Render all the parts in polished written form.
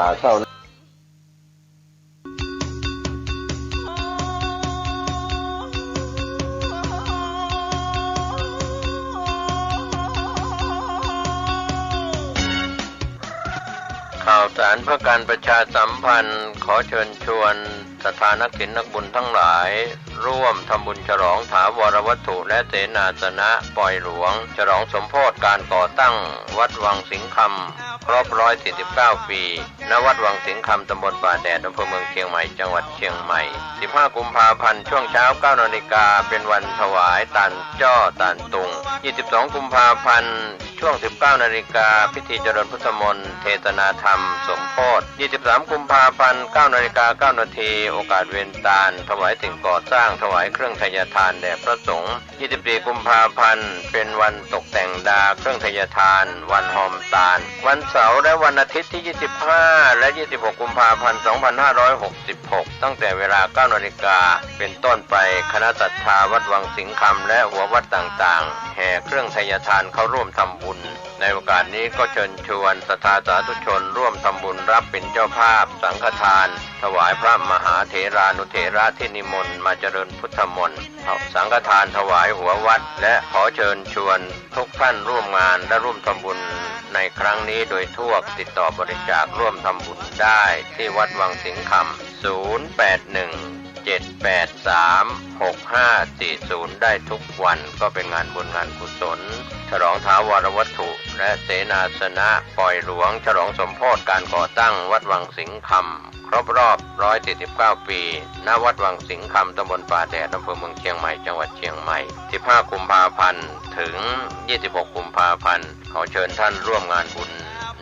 ตาเข้าข่าวสารเพื่อการประชาสัมพันธ์ขอเชิญชวนศรัทธานักศิลป์นักบุญทั้งหลายร่วมทำบุญฉลองถาวรวัตถุและเสนาสนะปล่อยหลวงฉลองสมโภชการก่อตั้งวัดวังสิงห์คำครบ149 ปีณวัดวังสิงห์คำตำบลป่าแดดอำเภอเมืองเชียงใหม่จังหวัดเชียงใหม่15 กุมภาพันธ์ช่วงเช้า 9 นาฬิกาเป็นวันถวายตาลจ้อตาลตุง22 กุมภาพันธ์ช่วง 19 นาฬิกาพิธีเจริญพุทธมนต์เทศนาธรรมสมโภช23 กุมภาพันธ์ 9 นาฬิกา 9 นาทีโอกาสเวียนตาลถวายสิ่งก่อสร้างถวายเครื่องทยทานแด่พระสงฆ์24 กุมภาพันธ์เป็นวันตกแต่งดาเครื่องทยทานวันหอมตาลวันเสาร์และวันอาทิตย์ที่25และ26 กุมภาพันธ์ 2566ตั้งแต่เวลา 9 นาฬิกาเป็นต้นไปคณะศรัทธาวัดวังสิงห์คำและหัววัดต่างๆแห่เครื่องทยทานเข้าร่วมทำบุญในโอกาสนี้ก็เชิญชวนศรัทธาสาธุชนร่วมทำบุญรับเป็นเจ้าภาพสังฆทานถวายพระมหาเถรานุเถระที่นิมนต์มาเจริญพุทธมนต์สังฆทานถวายหัววัดและขอเชิญชวนทุกท่านร่วมงานและร่วมทำบุญในครั้งนี้โดยทั่วติดต่อบริจาคร่วมทำบุญได้ที่วัดวังสิงห์คำ081-783-6540ได้ทุกวันก็เป็นงานบุญงานกุศลฉลองถาวรวัตถุและเสนาสนะปล่อยหลวงฉลองสมโภชการก่อตั้งวัดวังสิงห์คำครบรอบ149 ปีณวัดวังสิงห์คำตำบลป่าแดดอำเภอเมืองเชียงใหม่จังหวัดเชียงใหม่15 กุมภาพันธ์ถึง26 กุมภาพันธ์ขอเชิญท่านร่วมงานบุญ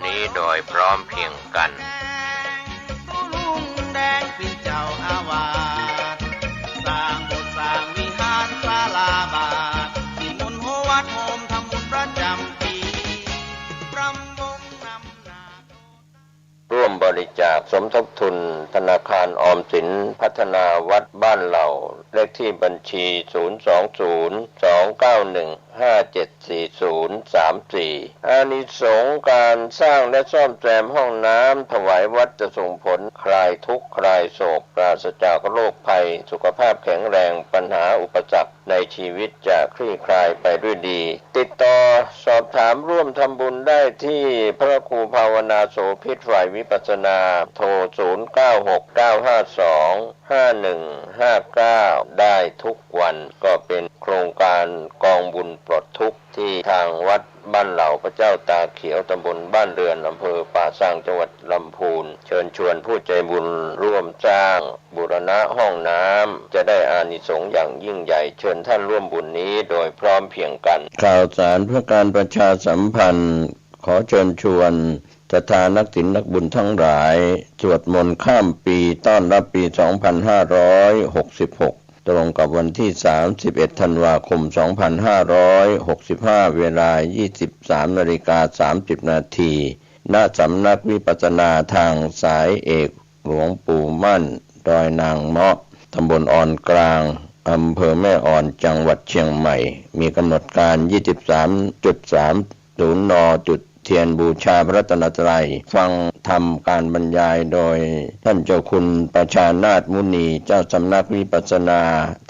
นี้โดยพร้อมเพรียงกันลุงแดงเป็นเจ้าอาวาสสร้างโบสถ์สร้างวิหารศาลาบาทที่มุนหัววัดโฮมทำบุญประจำปีรำวงนำนาร่วมบริจาคสมทบทุนธนาคารออมสินพัฒนาวัดบ้านเหล่าเลขที่บัญชี020-291-574034อานิสงส์การสร้างและซ่อมแซมห้องน้ำถวายวัดจะส่งผลคลายทุกข์คลายโศกปราศจากโรคภัยสุขภาพแข็งแรงปัญหาอุปสรรคในชีวิตจะคลี่คลายไปด้วยดีติดต่อสอบถามร่วมทำบุญได้ที่พระครูภาวนาโสภิตฝ่ายวิปัสสนาโทร0969525159ได้ทุกวันก็เป็นโครงการกองบุญปลดทุกข์ที่ทางวัดบ้านเหล่าพระเจ้าตาเขียวตำบลบ้านเรือนอำเภอป่าซางจังหวัดลำพูนเชิญชวนผู้ใจบุญร่วมสร้างบูรณะห้องน้ำจะได้อานิสงส์อย่างยิ่งใหญ่เชิญท่านร่วมบุญนี้โดยพร้อมเพรียงกันข่าวสารเพื่อการประชาสัมพันธ์ขอเชิญชวนศรัทธานักศิลป์นักบุญทั้งหลายสวดมนต์ข้ามปีต้อนรับปี 2566 ตรงกับวันที่ 31 ธันวาคม 2565 เวลา 23:30 นาทีณสำนักวิปัสสนาทางสายเอกหลวงปู่มั่นดอยนางเมาะตำบลอ่อนกลางอำเภอแม่อ่อนจังหวัดเชียงใหม่มีกำหนดการ 23.30 น.จุดเทียนบูชาพระรัตนตรัยฟังธรรมการบรรยายโดยท่านเจ้าคุณประชานาถมุนีเจ้าสำนักวิปัสสนา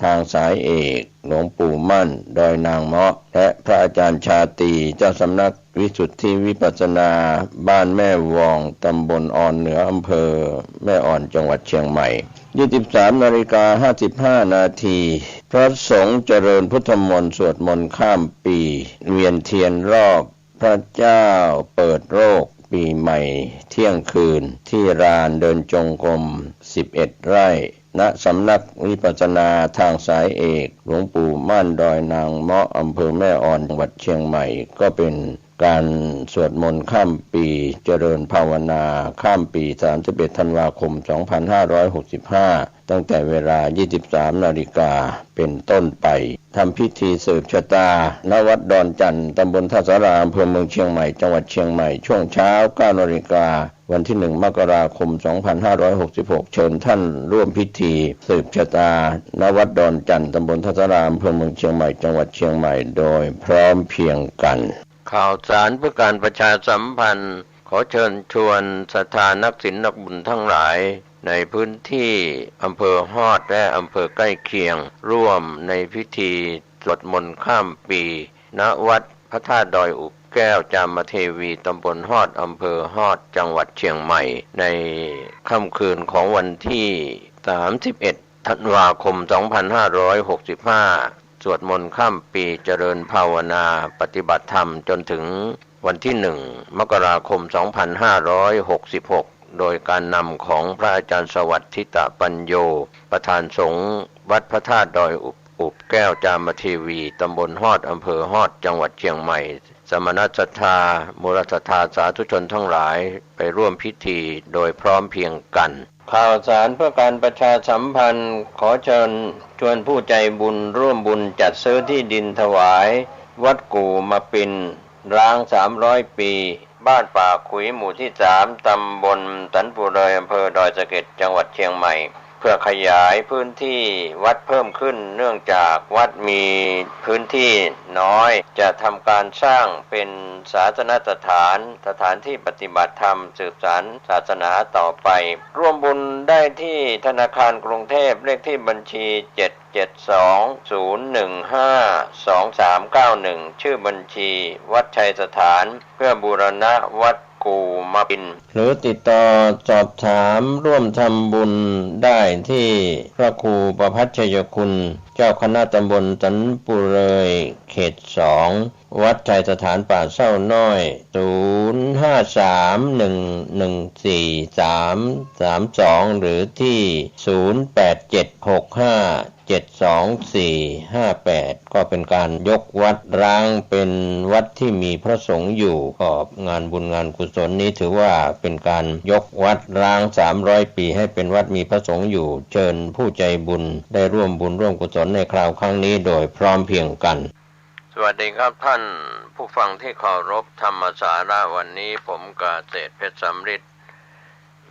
ทางสายเอกหลวงปู่มั่นดอยนางเมาะและพระอาจารย์ชาตรีเจ้าสำนักวิสุทธิวิปัสสนาบ้านแม่วองตำบลอ่อนเหนืออำเภอแม่อ่อนจังหวัดเชียงใหม่ 23:55 นาทีพระสงฆ์เจริญพุทธมนต์สวดมนต์ข้ามปีเวียนเทียนรอบพระเจ้าเปิดโลกปีใหม่เที่ยงคืนที่ลานเดินจงกรม11 ไร่ณสำนักวิปัสสนาทางสายเอกหลวงปู่มั่นดอยนางเมาะอำเภอแม่อ่อนจังหวัดเชียงใหม่ก็เป็นการสวดมนต์ข้ามปีเจริญภาวนาข้ามปี31 ธันวาคม 2565ตั้งแต่เวลา 23 นาฬิกาเป็นต้นไปทำพิธีสืบชะตาณวัดดอนจันทร์ตำบลท่าสาราอำเภอเมืองเชียงใหม่จังหวัดเชียงใหม่ช่วงเช้า 9 นาฬิกาวันที่ 1 มกราคม 2566เชิญท่านร่วมพิธีสืบชะตาณวัดดอนจันทร์ตำบลท่าสาราอำเภอเมืองเชียงใหม่จังหวัดเชียงใหม่โดยพร้อมเพรียงกันข่าวสารเพื่อการประชาสัมพันธ์ข ขอเชิญชวนศรัทธานักศิลป์นักบุญทั้งหลายในพื้นที่อำเภอฮอดและอำเภอใกล้เคียงร่วมในพิธีสวดมนต์ข้ามปีณวัดพระธาตุดอยอุบแก้วจามเทวีตำบลฮอดอำเภอฮอดจังหวัดเชียงใหม่ในค่ำคืนของวันที่31ธันวาคม2565สวดมนต์ข้ามปีเจริญภาวนาปฏิบัติธรรมจนถึงวันที่1 มกราคม 2566 โดยการนำของพระอาจารย์สวัสดิ์ทิตปัญโยประธานสงฆ์วัดพระธาตุดอยอุบแก้วจามเทวีตำบลฮอดอำเภอฮอดจังหวัดเชียงใหม่สมณศรัทธามูลศรัทธาสาธุชนทั้งหลายไปร่วมพิธีโดยพร้อมเพรียงกันข่าวสารเพื่อการประชาสัมพันธ์ขอเชิญชวนผู้ใจบุญร่วมบุญจัดซื้อที่ดินถวายวัดกู่มาปินร้าง300 ปีบ้านป่าขุยหมู่ที่3ตำบลสันปูเลยอำเภอดอยสะเก็ดจังหวัดเชียงใหม่เพื่อขยายพื้นที่วัดเพิ่มขึ้นเนื่องจากวัดมีพื้นที่น้อยจะทำการสร้างเป็นศาสนสถานที่ปฏิบัติธรรมสืบสานศาสนาต่อไปร่วมบุญได้ที่ธนาคารกรุงเทพเลขที่บัญชี772-015-2391ชื่อบัญชีวัดชัยสถานเพื่อบูรณะวัดกู่มาปินหรือติดต่อสอบถามร่วมทำบุญได้ที่พระครูประภัชชยคุณเจ้าคณะตำบลสันปุเรยเขต2วัดชัยสถานป่าเศร้าน้อย0531143332หรือที่0876572458ก็เป็นการยกวัดร้างเป็นวัดที่มีพระสงฆ์อยู่ก็งานบุญงานกุศลนี้ถือว่าเป็นการยกวัดร้าง300 ปีให้เป็นวัดมีพระสงฆ์อยู่เชิญผู้ใจบุญได้ร่วมบุญร่วมกุศลในคราวครั้งนี้โดยพร้อมเพรียงกันสวัสดีครับท่านผู้ฟังที่เคารพธรรมสาระวันนี้ผมเกษตรเพชรสำริด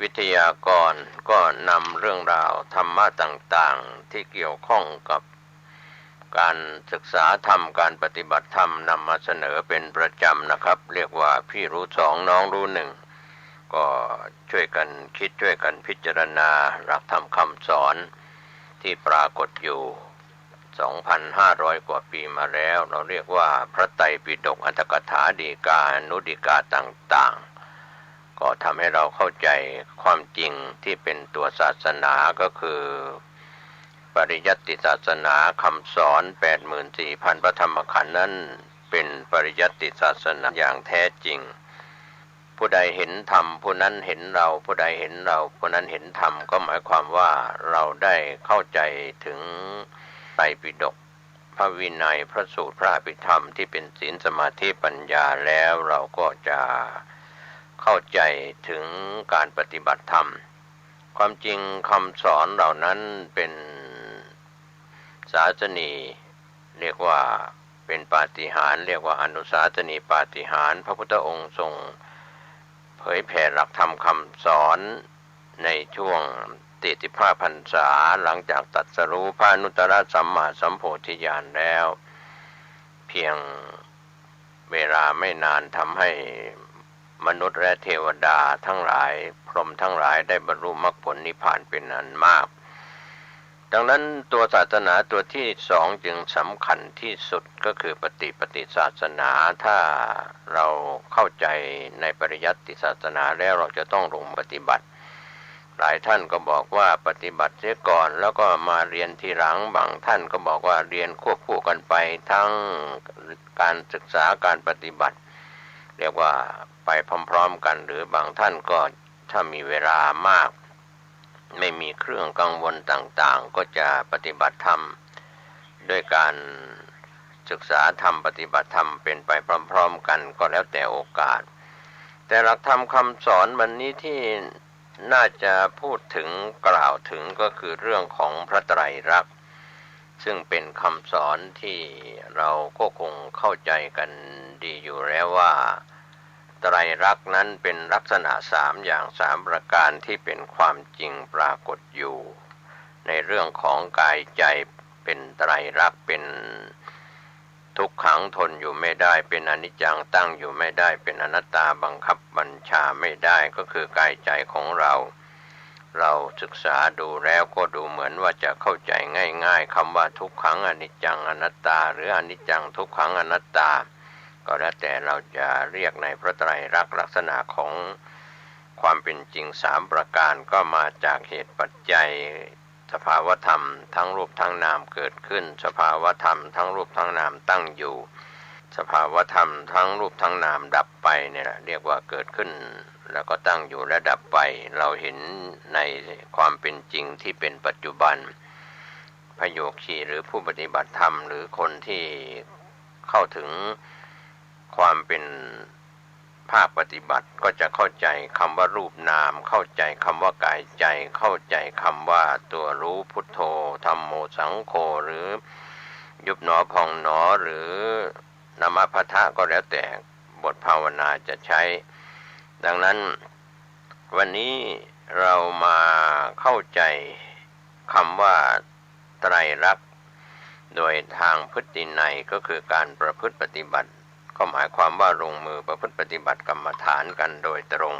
วิทยากรก็นำเรื่องราวธรรมะต่างๆที่เกี่ยวข้องกับการศึกษาธรรมการปฏิบัติธรรมนำมาเสนอเป็นประจำนะครับเรียกว่าพี่รู้2น้องรู้1ก็ช่วยกันคิดช่วยกันพิจารณาหลักธรรมคำสอนที่ปรากฏอยู่ 2,500 กว่าปีมาแล้วเราเรียกว่าพระไตรปิฎกอรรถกถาฎีกานุฎีกาต่างๆก็ทำให้เราเข้าใจความจริงที่เป็นตัวศาสนาก็คือปริยัติศาสนาคำสอน 84,000 พระธรรมขันธ์นั้นเป็นปริยัติศาสนาอย่างแท้จริงผู้ใดเห็นธรรมผู้นั้นเห็นเราผู้ใดเห็นเราผู้นั้นเห็นธรรมก็หมายความว่าเราได้เข้าใจถึงไตรปิฎกพระวินัยพระสูตรพระอภิธรรมที่เป็นศีลสมาธิปัญญาแล้วเราก็จะเข้าใจถึงการปฏิบัติธรรมความจริงคำสอนเหล่านั้นเป็นศาสนีเรียกว่าเป็นปาฏิหาริย์เรียกว่าอนุสาสนีปาฏิหาริย์พระพุทธองค์ทรงเผยแผ่หลักธรรมคำสอนในช่วง45 พรรษาหลังจากตรัสรู้พระอนุตตรสัมมาสัมโพธิญาณแล้วเพียงเวลาไม่นานทำให้มนุษย์และเทวดาทั้งหลายพรหมทั้งหลายได้บรรลุมรรคผลนิพพานเป็นอันมากดังนั้นตัวศาสนาตัวที่2จึงสำคัญที่สุดก็คือปฏิศาสนาถ้าเราเข้าใจในปริยัติศาสนาแล้วเราจะต้องลงปฏิบัติหลายท่านก็บอกว่าปฏิบัติเสียก่อนแล้วก็มาเรียนทีหลังบางท่านก็บอกว่าเรียนควบคู่กันไปทั้งการศึกษาการปฏิบัติเรียกว่าไปพร้อมๆกันหรือบางท่านก็ถ้ามีเวลามากไม่มีเครื่องกังวลต่างๆก็จะปฏิบัติธรรมด้วยการศึกษาธรรมปฏิบัติธรรมเป็นไปพร้อมๆกันก็แล้วแต่โอกาสแต่หลักธรรมคำสอนวันนี้ที่น่าจะพูดถึงกล่าวถึงก็คือเรื่องของพระไตรลักษณ์ซึ่งเป็นคำสอนที่เราก็คงเข้าใจกันดีอยู่แล้วว่าไตรลักษณ์นั้นเป็นลักษณะ3อย่าง3ประการที่เป็นความจริงปรากฏอยู่ในเรื่องของกายใจเป็นไตรลักษณ์เป็น ทุกขังทนอยู่ไม่ได้เป็นอนิจจังตั้งอยู่ไม่ได้เป็นอนัตตาบังคับบัญชาไม่ได้ก็คือกายใจของเราศึกษาดูแล้วก็ดูเหมือนว่าจะเข้าใจง่ายๆคำว่าทุกขังอนิจจังอนัตตาหรืออนิจจังทุกขังอนัตตาก็แล้วแต่เราจะเรียกในพระไตรลักษณ์ลักษณะของความเป็นจริงสามประการก็มาจากเหตุปัจจัยสภาวธรรมทั้งรูปทั้งนามเกิดขึ้นสภาวธรรมทั้งรูปทั้งนามตั้งอยู่สภาวธรรมทั้งรูปทั้งนามดับไปเนี่ยแหละเรียกว่าเกิดขึ้นแล้วก็ตั้งอยู่และดับไปเราเห็นในความเป็นจริงที่เป็นปัจจุบันพโยคีหรือผู้ปฏิบัติธรรมหรือคนที่เข้าถึงความเป็นภาคปฏิบัติก็จะเข้าใจคำว่ารูปนามเข้าใจคำว่ากายใจเข้าใจคำว่าตัวรู้พุทโธธัมโมสังโฆหรือยุบหนอพองหนอหรือนามพัทธะก็แล้วแต่บทภาวนาจะใช้ดังนั้นวันนี้เรามาเข้าใจคำว่าไตรลักษณ์โดยทางพฤตินัยก็คือการประพฤติปฏิบัติก็หมายความว่าลงมือประพฤติปฏิบัติกรรมฐานกันโดยตรง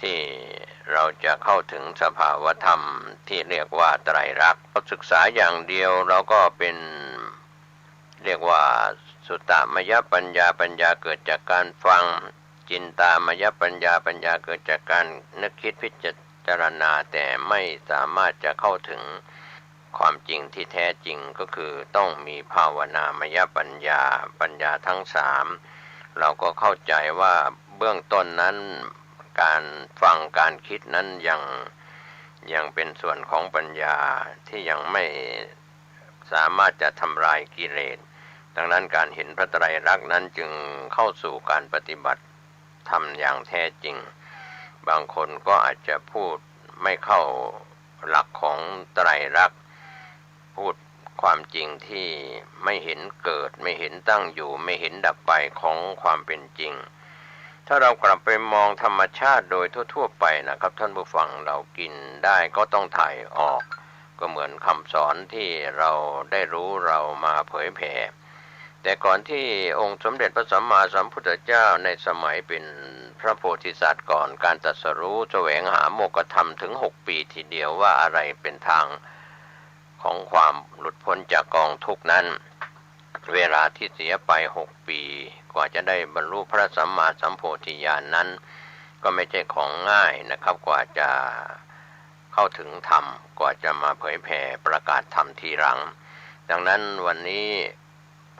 ที่เราจะเข้าถึงสภาวธรรมที่เรียกว่าไตรลักษณ์ศึกษาอย่างเดียวเราก็เป็นเรียกว่าสุตตมยปัญญาปัญญาเกิดจากการฟังจินตามยปัญญาปัญญาเกิดจากการนึกคิดพิจารณาแต่ไม่สามารถจะเข้าถึงความจริงที่แท้จริงก็คือต้องมีภาวนามยปัญญาปัญญาทั้งสามเราก็เข้าใจว่าเบื้องต้นนั้นการฟังการคิดนั้นยังเป็นส่วนของปัญญาที่ยังไม่สามารถจะทำลายกิเลสดังนั้นการเห็นพระไตรลักษณ์นั้นจึงเข้าสู่การปฏิบัติทำอย่างแท้จริงบางคนก็อาจจะพูดไม่เข้าหลักของไตรลักษณ์พูดความจริงที่ไม่เห็นเกิดไม่เห็นตั้งอยู่ไม่เห็นดับไปของความเป็นจริงถ้าเรากลับไปมองธรรมชาติโดยทั่วๆไปนะครับท่านผู้ฟังเรากินได้ก็ต้องถ่ายออกก็เหมือนคำสอนที่เราได้รู้เรามาเผยแผ่แต่ก่อนที่องค์สมเด็จพระสัมมาสัมพุทธเจ้าในสมัยเป็นพระโพธิสัตว์ก่อนการตรัสรู้แสวงหาโมกขธรรมถึง6 ปีทีเดียวว่าอะไรเป็นทางของความหลุดพ้นจากกองทุกข์นั้นเวลาที่เสียไป6 ปีกว่าจะได้บรรลุพระสัมมาสัมโพธิญาณนั้นก็ไม่ใช่ของง่ายนะครับกว่าจะเข้าถึงธรรมกว่าจะมาเผยแผ่ประกาศธรรมทีหลังดังนั้นวันนี้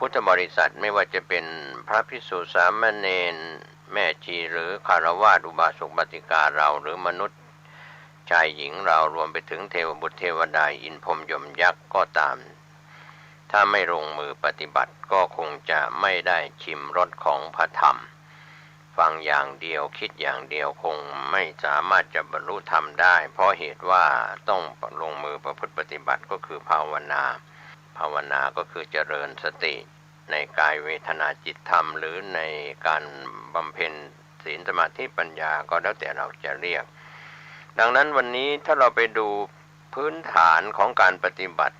พุทธบริษัทไม่ว่าจะเป็นพระภิกษุสามเณรแม่ชีหรือคฤหัสถ์อุบาสกอุบาสิกาเราหรือมนุษย์ชายหญิงเรารวมไปถึงเทวบุตรเทวดาอินพรหมยมยักษ์ก็ตามถ้าไม่ลงมือปฏิบัติก็คงจะไม่ได้ชิมรสของพระธรรมฟังอย่างเดียวคิดอย่างเดียวคงไม่สามารถจะบรรลุธรรมได้เพราะเหตุว่าต้องลงมือประพฤติปฏิบัติก็คือภาวนาก็คือเจริญสติในกายเวทนาจิตธรรมหรือในการบำเพ็ญศีลสมาธิปัญญาก็แล้วแต่เราจะเรียกดังนั้นวันนี้ถ้าเราไปดูพื้นฐานของการปฏิบัติ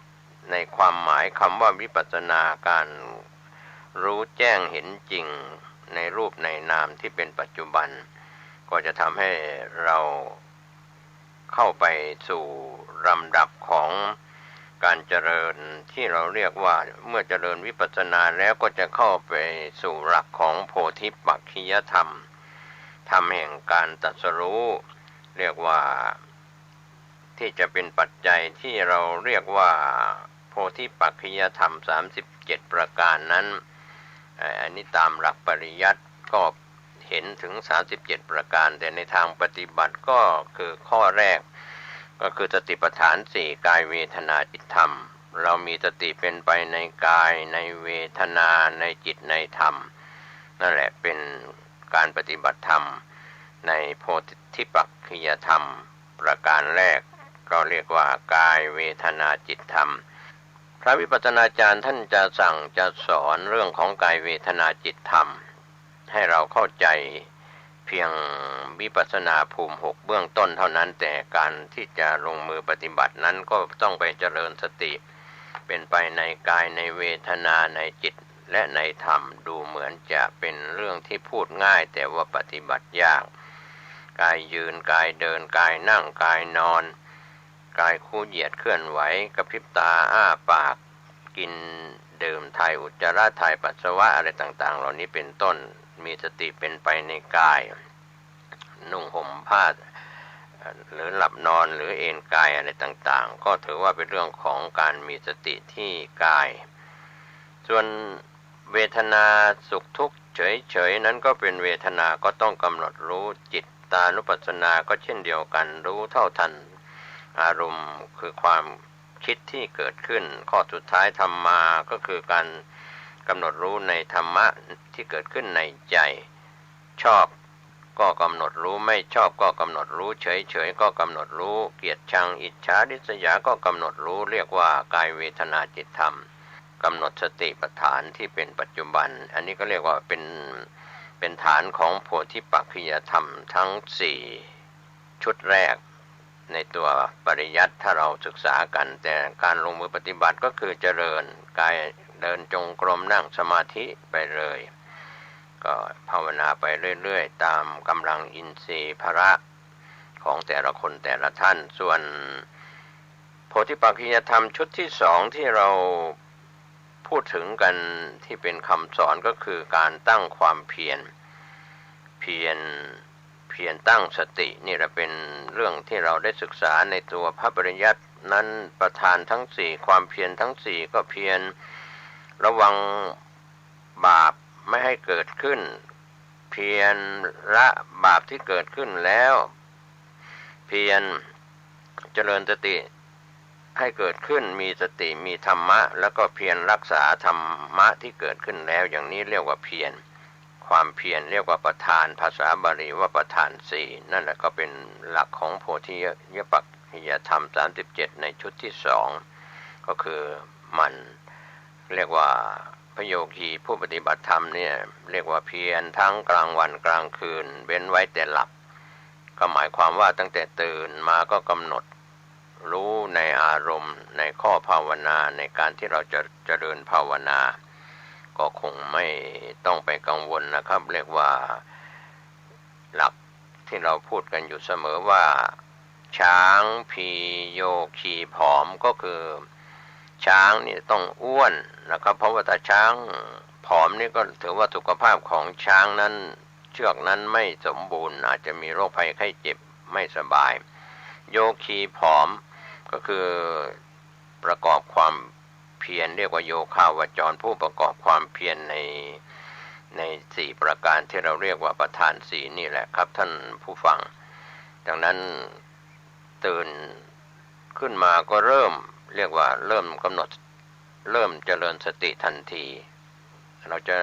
ในความหมายคำว่าวิปัสสนาการรู้แจ้งเห็นจริงในรูปในนามที่เป็นปัจจุบันก็จะทำให้เราเข้าไปสู่ลำดับของการเจริญที่เราเรียกว่าเมื่อเจริญวิปัสสนาแล้วก็จะเข้าไปสู่หลักของโพธิปักขิยธรรมธรรมแห่งการตรัสรู้เรียกว่าที่จะเป็นปัจจัยที่เราเรียกว่าโพธิปักขิยธรรม37ประการนั้นอันนี้ตามหลักปริยัติก็เห็นถึง37ประการแต่ในทางปฏิบัติก็คือข้อแรกก็คือสติปัฏฐาน4กายเวทนาจิตธรรมเรามีสติเป็นไปในกายในเวทนาในจิตในธรรมนั่นแหละเป็นการปฏิบัติธรรมในโพธิปักขิยธรรมประการแรกก็เรียกว่ากายเวทนาจิตธรรมพระวิปัสสนาจารย์ท่านจะสั่งจะสอนเรื่องของกายเวทนาจิตธรรมให้เราเข้าใจเพียงวิปัสสนาภูมิ6เบื้องต้นเท่านั้นแต่การที่จะลงมือปฏิบัตินั้นก็ต้องไปเจริญสติเป็นไปในกายในเวทนาในจิต และในธรรมดูเหมือนจะเป็นเรื่องที่พูดง่ายแต่ว่าปฏิบัติยากกายยืนกายเดินกายนั่งกายนอนกายคู่เหยียดเคลื่อนไหวกระพริบตาอ้าปากกินดื่มถ่ายอุจจาระถ่ายปัสสาวะอะไรต่างๆเหล่านี้เป็นต้นมีสติเป็นไปในกายนุ่งห่มผ้าหรือหลับนอนหรือเอนกายอะไรต่างๆก็ถือว่าเป็นเรื่องของการมีสติที่กายส่วนเวทนาสุขทุกข์เฉยๆนั้นก็เป็นเวทนาก็ต้องกำหนดรู้จิตตานุปัสสนาก็เช่นเดียวกันรู้เท่าทันอารมณ์คือความคิดที่เกิดขึ้นข้อสุดท้ายธรรมาก็คือการกำหนดรู้ในธรรมะที่เกิดขึ้นในใจชอบก็กำหนดรู้ไม่ชอบก็กำหนดรู้เฉยๆก็กำหนดรู้เกลียดชังอิจฉาริษยาก็กำหนดรู้เรียกว่ากายเวทนาจิตธรรมกำหนดสติปัฏฐานที่เป็นปัจจุบันอันนี้ก็เรียกว่าเป็นฐานของโพธิปักขิยธรรมทั้ง4ชุดแรกในตัวปริยัติถ้าเราศึกษากันแต่การลงมือปฏิบัติก็คือเจริญกายเดินจงกรมนั่งสมาธิไปเลยก็ภาวนาไปเรื่อยๆตามกำลังอินทรีย์พละของแต่ละคนแต่ละท่านส่วนโพธิปักขิยธรรมชุดที่2ที่เราพูดถึงกันที่เป็นคำสอนก็คือการตั้งความเพียรตั้งสตินี่แหละเป็นเรื่องที่เราได้ศึกษาในตัวพระปริยัตินั้นประธานทั้ง4ความเพียรทั้ง4ก็เพียรระวังบาปไม่ให้เกิดขึ้นเพียรละบาปที่เกิดขึ้นแล้วเพียรเจริญสติให้เกิดขึ้นมีสติมีธรรมะแล้วก็เพียรรักษาธรรมะที่เกิดขึ้นแล้วอย่างนี้เรียกว่าเพียรความเพียรเรียกว่าประธานภาษาบาลีว่าประธาน4นั่นแหละก็เป็นหลักของโพธิปักขิยธรรม37ในชุดที่2ก็คือมันเรียกว่าพระโยคีผู้ปฏิบัติธรรมเนี่ยเรียกว่าเพียรทั้งกลางวันกลางคืนเว้นไว้แต่หลับก็หมายความว่าตั้งแต่ตื่นมาก็กำหนดรู้ในอารมณ์ในข้อภาวนาในการที่เราจะเจริญภาวนาก็คงไม่ต้องไปกังวลนะครับเรียกว่าหลักที่เราพูดกันอยู่เสมอว่าช้างพีโยคีผอมก็คือช้างนี่ต้องอ้วนนะครับเพราะว่าถ้าช้างผอมนี่ก็ถือว่าสุขภาพของช้างนั้นเชือกนั้นไม่สมบูรณ์อาจจะมีโรคภัยไข้เจ็บไม่สบายโยคีผอมก็คือประกอบความเพียรเรียกว่าโยคาวจรผู้ประกอบความเพียรใน4ประการที่เราเรียกว่าประธาน4นี่แหละครับท่านผู้ฟังดังนั้นตื่นขึ้นมาก็เรียกว่าเริ่มกำหนดเริ่มเจริญสติทันทีเราจะ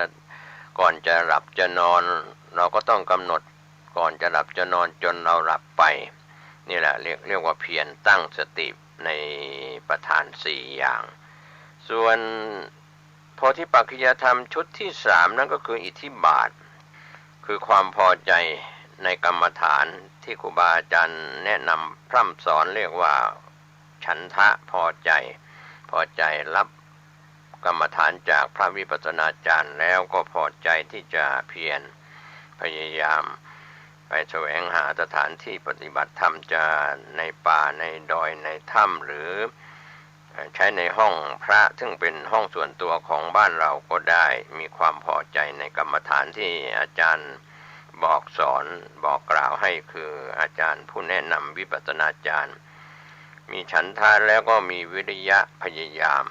ก่อนจะหลับจะนอนเราก็ต้องกำหนดก่อนจะหลับจะนอนจนเราหลับไปนี่แหละเรียกว่าเพียรตั้งสติในประธาน4อย่างส่วนโพธิปักขิยธรรมชุดที่3นั่นก็คืออิทธิบาทคือความพอใจในกรรมฐานที่ครูบาอาจารย์แนะนำพร่ำสอนเรียกว่าฉันทะพอใจรับกรรมฐานจากพระวิปัสสนาจารย์แล้วก็พอใจที่จะเพียรพยายามไปแสวงหาสถานที่ปฏิบัติธรรมจะในป่าในดอยในถ้ำหรือใช้ในห้องพระซึ่งเป็นห้องส่วนตัวของบ้านเราก็ได้มีความพอใจในกรรมฐานที่อาจารย์บอกสอนบอกกล่าวให้คืออาจารย์ผู้แนะนำวิปัสสนาจารย์มีฉันทะแล้วก็มีวิริยะพยายาม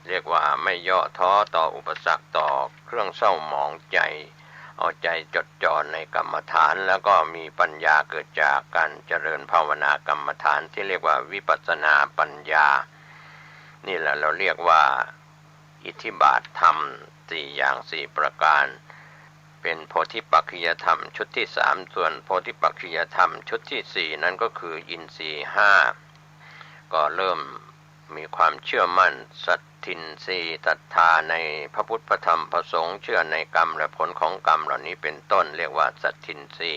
เรียกว่าไม่ย่อท้อต่ออุปสรรคต่อเครื่องเศร้าหมองใจเอาใจจดจ่อในกรรมฐานแล้วก็มีปัญญาเกิดจากการเจริญภาวนากรรมฐานที่เรียกว่าวิปัสสนาปัญญานี่แหละเราเรียกว่าอิทธิบาทธรรม4อย่าง4ประการเป็นโพธิปักขิยธรรมชุดที่3ส่วนโพธิปักขิยธรรมชุดที่4นั้นก็คืออินทรีย์5ก็เริ่มมีความเชื่อมั่นสัตทินรีศรัทธาในพระพุทธพระธรรมพระสงฆ์เชื่อในกรรมและผลของกรรมเหล่านี้เป็นต้นเรียกว่าสัตทินรี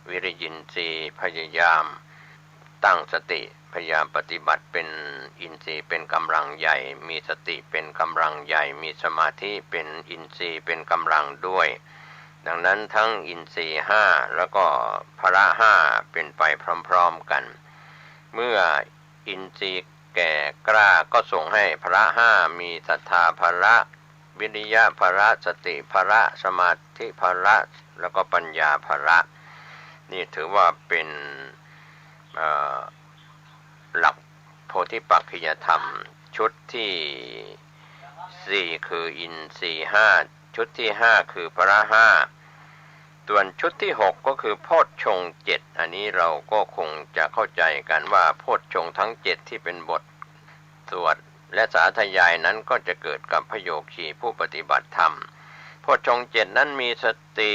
วิริยินรีพยายามตั้งสติพ พยายามปฏิบัติเป็นอินทรีย์เป็นกำลังใหญ่มีสติเป็นกำลังใหญ่มีสมาธิเป็นอินทรีย์เป็นกำลังด้วยดังนั้นทั้งอินทรีย์ห้าแล้วก็พละห้าเป็นไปพร้อมๆกันเมื่ออินทรีย์แก่กล้าก็ส่งให้พละห้ามีศรัทธาพละวิริยะพละสติพละสมาธิพละแล้วก็ปัญญาพละนี่ถือว่าเป็นหลักโพธิปักขิยธรรมชุดที่4คืออินทรีย์5ชุดที่5คือพละ5ส่วนชุดที่6ก็คือโพชฌงค์7อันนี้เราก็คงจะเข้าใจกันว่าโพชฌงค์ทั้ง7ที่เป็นบทสวดและสาธยายนั้นก็จะเกิดกับพระโยคีผู้ปฏิบัติธรรมโพชฌงค์7นั้นมีสติ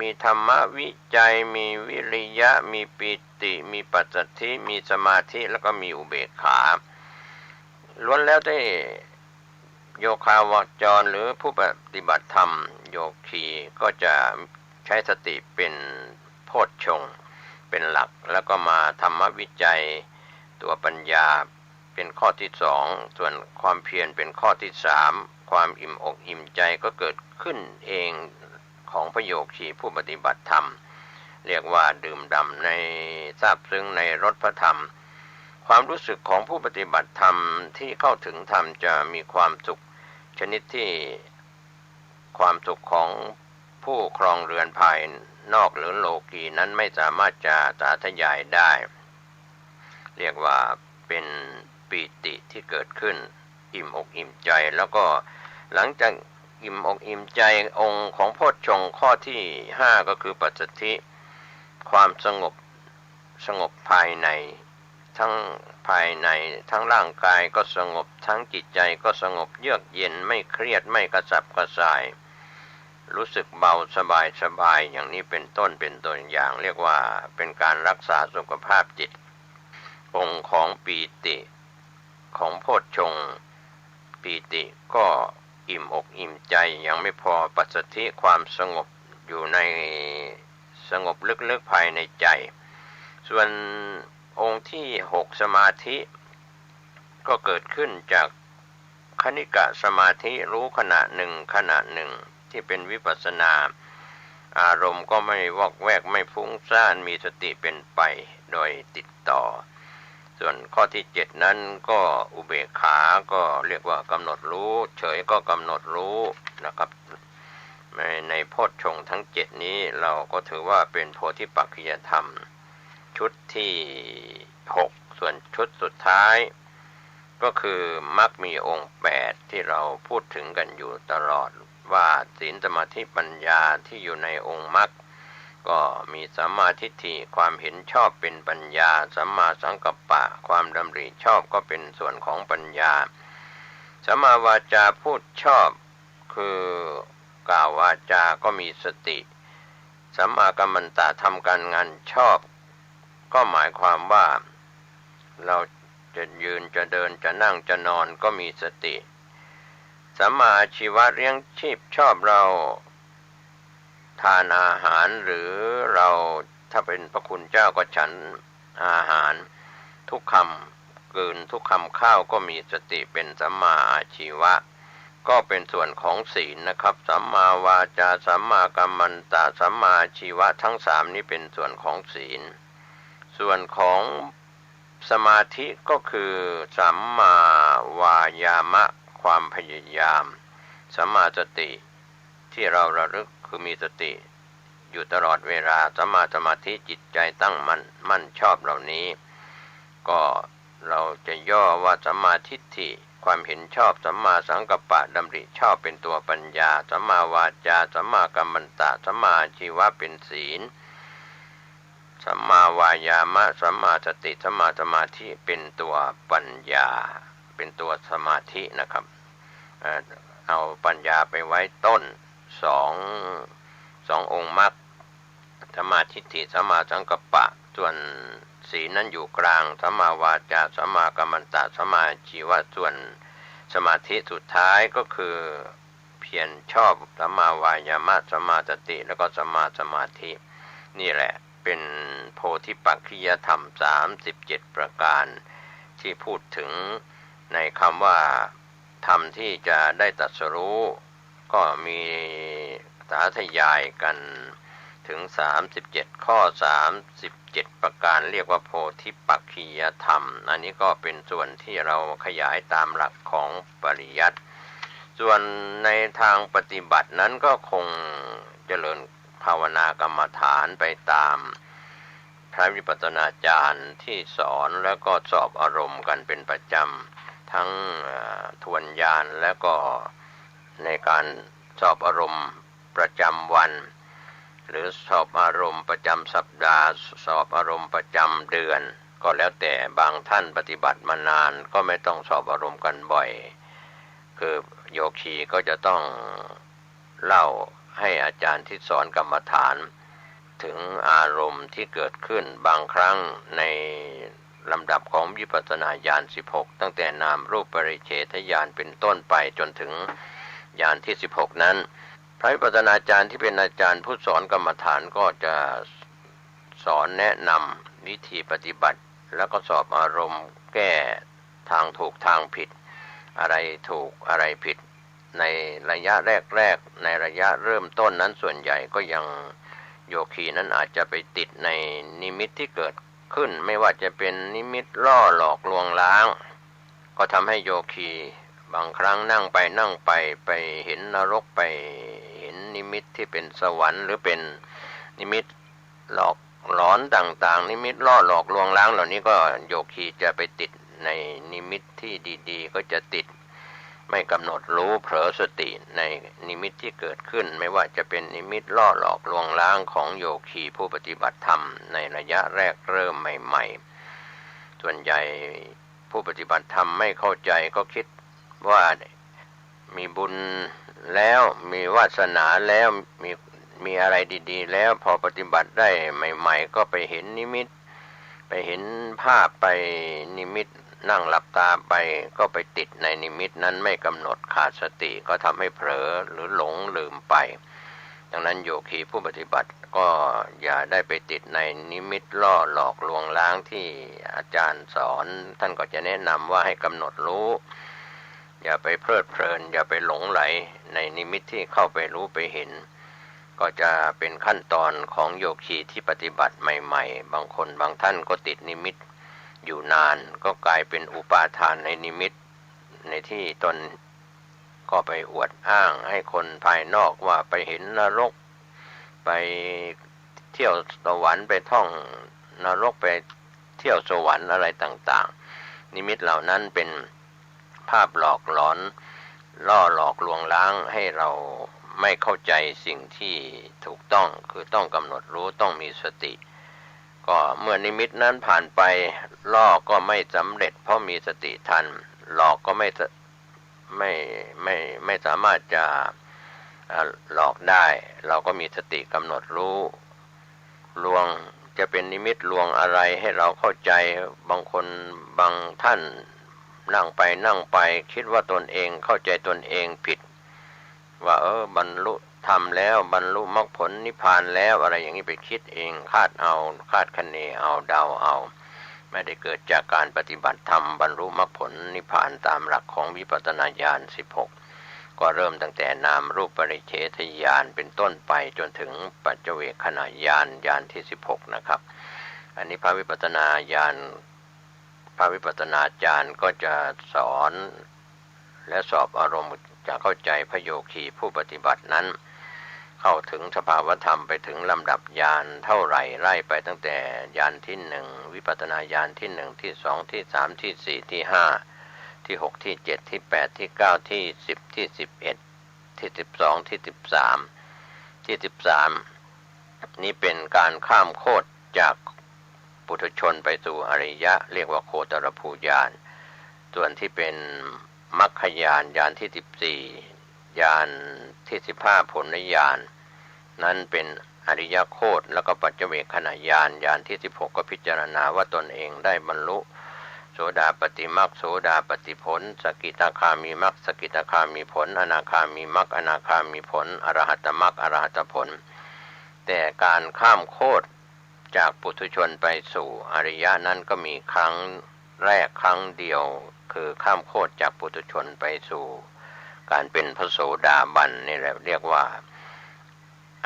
มีธรรมวิจัยมีวิริยะมีปิติมีปัสสัทธิมีสมาธิแล้วก็มีอุเบกขาล้วนแล้วได้โยคาวจรหรือผู้ปฏิบัติธรรมโยคีก็จะใช้สติเป็นโพชฌงค์เป็นหลักแล้วก็มาธรรมวิจัยตัวปัญญาเป็นข้อที่2ส่วนความเพียรเป็นข้อที่3ความอิ่มอกอิ่มใจก็เกิดขึ้นเองของพระโยคีผู้ปฏิบัติธรรมเรียกว่าดื่มด่ำในซาบซึ้งในรสพระธรรมความรู้สึกของผู้ปฏิบัติธรรมที่เข้าถึงธรรมจะมีความสุขชนิดที่ความสุขของผู้ครองเรือนภายนอกหรือโลกีนั้นไม่สามารถจะสาธยายได้เรียกว่าเป็นปีติที่เกิดขึ้นอิ่มอกอิ่มใจแล้วก็หลังจากอิ่มอกอิ่มใจองค์ของโพชฌงค์ข้อที่5ก็คือปัสสัทธิความสงบภายในทั้งร่างกายก็สงบทั้งจิตใจก็สงบเยือกเย็นไม่เครียดไม่กระสับกระส่ายรู้สึกเบาสบายอย่างนี้เป็นต้นเป็นตัวอย่างเรียกว่าเป็นการรักษาสุขภาพจิตองค์ของปีติของโพชฌงค์ปีติก็อิ่มอกอิ่มใจยังไม่พอปัสสัทธิความสงบอยู่ในสงบลึกๆภายในใจส่วนองค์ที่6สมาธิก็เกิดขึ้นจากคณิกะสมาธิรู้ขณะหนึ่งที่เป็นวิปัสสนาอารมณ์ก็ไม่วอกแวกไม่ฟุ้งซ่านมีสติเป็นไปโดยติดต่อส่วนข้อที่7นั้นก็อุเบกขาก็เรียกว่ากำหนดรู้เฉยก็กำหนดรู้นะครับในโพชฌงค์ทั้ง7นี้เราก็ถือว่าเป็นโพธิปักขิยธรรมชุดที่6ส่วนชุดสุดท้ายก็คือมรรคมีองค์8ที่เราพูดถึงกันอยู่ตลอดว่าศีลสมาธิปัญญาที่อยู่ในองค์มรรคก็มีสัมมาทิฏฐิความเห็นชอบเป็นปัญญาสัมมาสังกัปปะความดำริชอบก็เป็นส่วนของปัญญาสัมมาวาจาพูดชอบคือกล่าววาจาก็มีสติสัมมากัมมันตะทำการงานชอบก็หมายความว่าเราจะยืนจะเดินจะนั่งจะนอนก็มีสติสัมมาอาชีวะเลี้ยงชีพชอบเราทานอาหารหรือเราถ้าเป็นพระคุณเจ้าก็ฉันอาหารทุกคำกลืนทุกคำข้าวก็มีสติเป็นสัมมาอาชีวะก็เป็นส่วนของศีลนะครับสัมมาวาจาสัมมากัมมันตะสัมมาอาชีวะทั้ง3นี้เป็นส่วนของศีลส่วนของสมาธิก็คือสัมมาวายามะความพยายามสัมมาสติที่เราระลึกคือมีสติอยู่ตลอดเวลาสัมมาสมาธิจิตใจตั้งมั่นชอบเหล่านี้ก็เราจะย่อว่าสัมมาทิฏฐิความเห็นชอบสัมมาสังกัปปะดำริชอบเป็นตัวปัญญาสัมมาวาจาสัมมากัมมันตะสัมมาอาชีวะเป็นศีลสัมมาวายามะสัมมาสติสัมมาสมาธิเป็นตัวปัญญาเป็นตัวสมาธินะครับเอาปัญญาไปไว้ต้นสององค์มรรคสัมมาทิฏฐิสัมมาสังกัปปะส่วนศีลนั้นอยู่กลางสัมมาวาจาสัมมากัมมันตะสัมมาอาชีวะส่วนสมาธิสุดท้ายก็คือเพียรชอบสัมมาวายามะสัมมาสติแล้วก็สัมมาสมาธินี่แหละเป็นโพธิปักขิยธรรม37ประการ ที่พูดถึงในคำว่าธรรมที่จะได้ตรัสรู้ก็มีสาธยายกันถึง37ข้อ37ประการเรียกว่าโพธิปักขิยธรรมอันนี้ก็เป็นส่วนที่เราขยายตามหลักของปริยัติส่วนในทางปฏิบัตินั้นก็คงเจริญภาวนากรรมฐานไปตามพระวิปัสสนาจารย์ที่สอนแล้วก็สอบอารมณ์กันเป็นประจำทั้งทวนญาณและก็ในการสอบอารมณ์ประจำวันหรือสอบอารมณ์ประจำสัปดาห์สอบอารมณ์ประจำเดือนก็แล้วแต่บางท่านปฏิบัติมานานก็ไม่ต้องสอบอารมณ์กันบ่อยคือโยคีก็จะต้องเล่าให้อาจารย์ที่สอนกรรมฐานถึงอารมณ์ที่เกิดขึ้นบางครั้งในลำดับของวิปัสสนาญาณ16ตั้งแต่นามรูปปริเฉทญาณเป็นต้นไปจนถึงญาณที่16นั้นพระวิปัสสนาจารย์ที่เป็นอาจารย์ผู้สอนกรรมฐานก็จะสอนแนะนำวิธีปฏิบัติแล้วก็สอบอารมณ์แก้ทางถูกทางผิดอะไรถูกอะไรผิดในระยะแรกๆในระยะเริ่มต้นนั้นส่วนใหญ่ก็ยังโยคีนั้นอาจจะไปติดในนิมิตที่เกิดขึ้นไม่ว่าจะเป็นนิมิตล่อหลอกลวงล้างก็ทำให้โยคีบางครั้งนั่งไปไปเห็นนรกไปเห็นนิมิตที่เป็นสวรรค์หรือเป็นนิมิตหลอกหลอนต่างๆนิมิตล่อหลอกลวงล้างเหล่านี้ก็โยคีจะไปติดในนิมิตที่ดีๆก็จะติดไม่กำหนดรู้เผลอสติในนิมิตที่เกิดขึ้นไม่ว่าจะเป็นนิมิตล่อหลอกลวงล้างของโยคีผู้ปฏิบัติธรรมในระยะแรกเริ่มใหม่ๆส่วนใหญ่ผู้ปฏิบัติธรรมไม่เข้าใจก็คิดว่ามีบุญแล้วมีวาสนาแล้วมีอะไรดีๆแล้วพอปฏิบัติได้ใหม่ๆก็ไปเห็นนิมิตไปเห็นภาพไปนิมิตนั่งหลับตาไปก็ไปติดในนิมิตนั้นไม่กำหนดขาดสติก็ทำให้เผลอหรือหลงลืมไปดังนั้นโยคีผู้ปฏิบัติก็อย่าได้ไปติดในนิมิตล่อหลอกลวงล้างที่อาจารย์สอนท่านก็จะแนะนำว่าให้กำหนดรู้อย่าไปเพลิดเพลินอย่าไปหลงไหลในนิมิตที่เข้าไปรู้ไปเห็นก็จะเป็นขั้นตอนของโยคีที่ปฏิบัติใหม่ๆบางคนบางท่านก็ติดนิมิตอยู่นานก็กลายเป็นอุปาทานในนิมิตในที่ตนก็ไปอวดอ้างให้คนภายนอกว่าไปเห็นนรกไปเที่ยวสวรรค์ไปท่องนรกไปเที่ยวสวรรค์อะไรต่างๆนิมิตเหล่านั้นเป็นภาพหลอกหลอนล่อหลอกลวงล้างให้เราไม่เข้าใจสิ่งที่ถูกต้องคือต้องกำหนดรู้ต้องมีสติก็เมื่อนิมิตนั้นผ่านไปล่อก็ไม่สำเร็จเพราะมีสติทันหลอกก็ไม่สามารถจะหลอกได้เราก็มีสติกำหนดรู้ลวงจะเป็นนิมิตลวงอะไรให้เราเข้าใจบางคนบางท่านนั่งไปคิดว่าตนเองเข้าใจตนเองผิดว่าบรรลุธรรมแล้วบรรลุมรรคผลนิพพานแล้วอะไรอย่างนี้ไปคิดเองคาดคะเนเอาเดาเอาไม่ได้เกิดจากการปฏิบัติธรรมบรรลุมรรคผลนิพพานตามหลักของวิปัสสนาญาณ16ก็เริ่มตั้งแต่นามรูปปริเฉทญาณเป็นต้นไปจนถึงปัจเจเวคขณญาณที่16นะครับอันนี้พระวิปัสสนาญาณพระวิปัสสนาจารย์ก็จะสอนและสอบอารมณ์จะเข้าใจพระโยคีผู้ปฏิบัตินั้นเข้าถึงสภาวธรรมไปถึงลำดับญาณเท่าไหร่ไล่ไปตั้งแต่ญาณที่1วิปัสสนาญาณที่1ที่2ที่3ที่4ที่5ที่6ที่7ที่8ที่9ที่10ที่11ที่12ที่13ที่13นี้เป็นการข้ามโคตรจากปุถุชนไปสู่อริยะเรียกว่าโคตรภูญาณส่วนที่เป็นมรรคญาณญาณที่14ญาณที่15ผลญาณนั้นเป็นอริยโคตรแล้วก็ปัจเจเวคขณญาณที่16ก็พิจารณาว่าตนเองได้บรรลุโสดาปัตติมรรคโสดาปัตติผลสกิทาคามีมรรคสกิทาคามีผลอนาคามีมรรคอนาคามีผลอรหัตมรรคอรหัตผลแต่การข้ามโคตรจากปุถุชนไปสู่อริยะนั้นก็มีครั้ง แรกครั้งเดียวคือข้ามโคตรจากปุถุชนไปสู่การเป็นพระโสดาบันนี่แหละเรียกว่า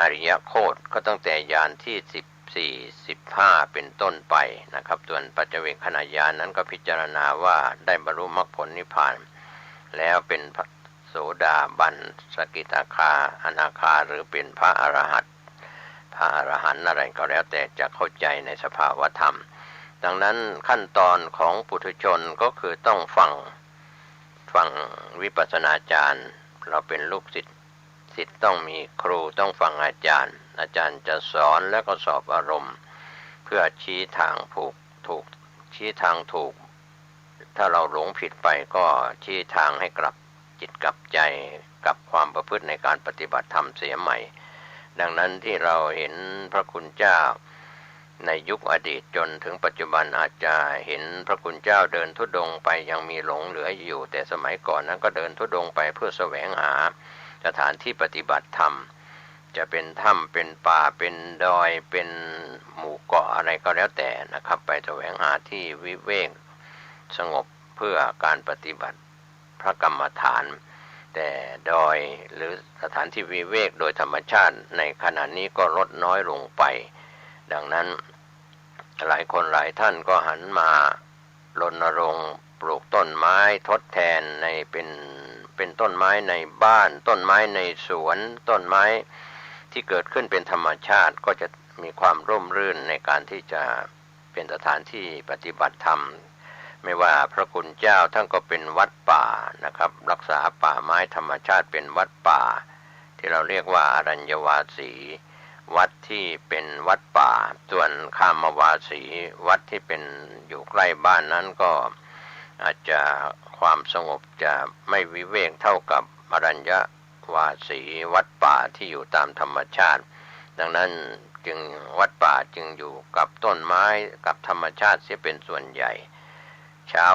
อริยโคตรก็ตั้งแต่ญาณที่14 15เป็นต้นไปนะครับส่วนปัจเจเวคขณะญาณนั้นก็พิจารณาว่าได้บรรลุมรรคผลนิพพานแล้วเป็นพระโสดาบันสกิทาคาอนาคาหรือเป็นพระอรหันต์อะไรก็แล้วแต่จะเข้าใจในสภาวธรรมดังนั้นขั้นตอนของปุถุชนก็คือต้องฟังวิปัสสนาจารย์เราเป็นลูกศิษย์ต้องมีครูต้องฟังอาจารย์จะสอนแล้วก็สอบอารมณ์เพื่อชี้ทางถูกชี้ทางถูกถ้าเราหลงผิดไปก็ชี้ทางให้กลับจิตกลับใจกับความประพฤติในการปฏิบัติธรรมเสียใหม่ดังนั้นที่เราเห็นพระคุณเจ้าในยุคอดีตจนถึงปัจจุบันอาจจะเห็นพระคุณเจ้าเดินธุดงค์ไปยังมีหลงเหลืออยู่แต่สมัยก่อนนั้นก็เดินธุดงค์ไปเพื่อแสวงหาสถานที่ปฏิบัติธรรมจะเป็นถ้ำเป็นป่าเป็นดอยเป็นหมู่เกาะอะไรก็แล้วแต่นะครับไปแสวงหาที่วิเวกสงบเพื่อการปฏิบัติพระกรรมฐานแต่ดอยหรือสถานที่วิเวกโดยธรรมชาติในขณะนี้ก็ลดน้อยลงไปดังนั้นหลายคนหลายท่านก็หันมารณรงค์ปลูกต้นไม้ทดแทนในเป็นต้นไม้ในบ้านต้นไม้ในสวนต้นไม้ที่เกิดขึ้นเป็นธรรมชาติก็จะมีความร่มรื่นในการที่จะเป็นสถานที่ปฏิบัติธรรมไม่ว่าพระคุณเจ้าท่านก็เป็นวัดป่านะครับรักษาป่าไม้ธรรมชาติเป็นวัดป่าที่เราเรียกว่าอรัญญวาสีวัดที่เป็นวัดป่าส่วนคามวาสีวัดที่เป็นอยู่ใกล้บ้านนั้นก็อาจจะความสงบจะไม่วิเวกเท่ากับอรัญญวาสีวัดป่าที่อยู่ตามธรรมชาติดังนั้นจึงวัดป่าจึงอยู่กับต้นไม้กับธรรมชาติเสียเป็นส่วนใหญ่เช้า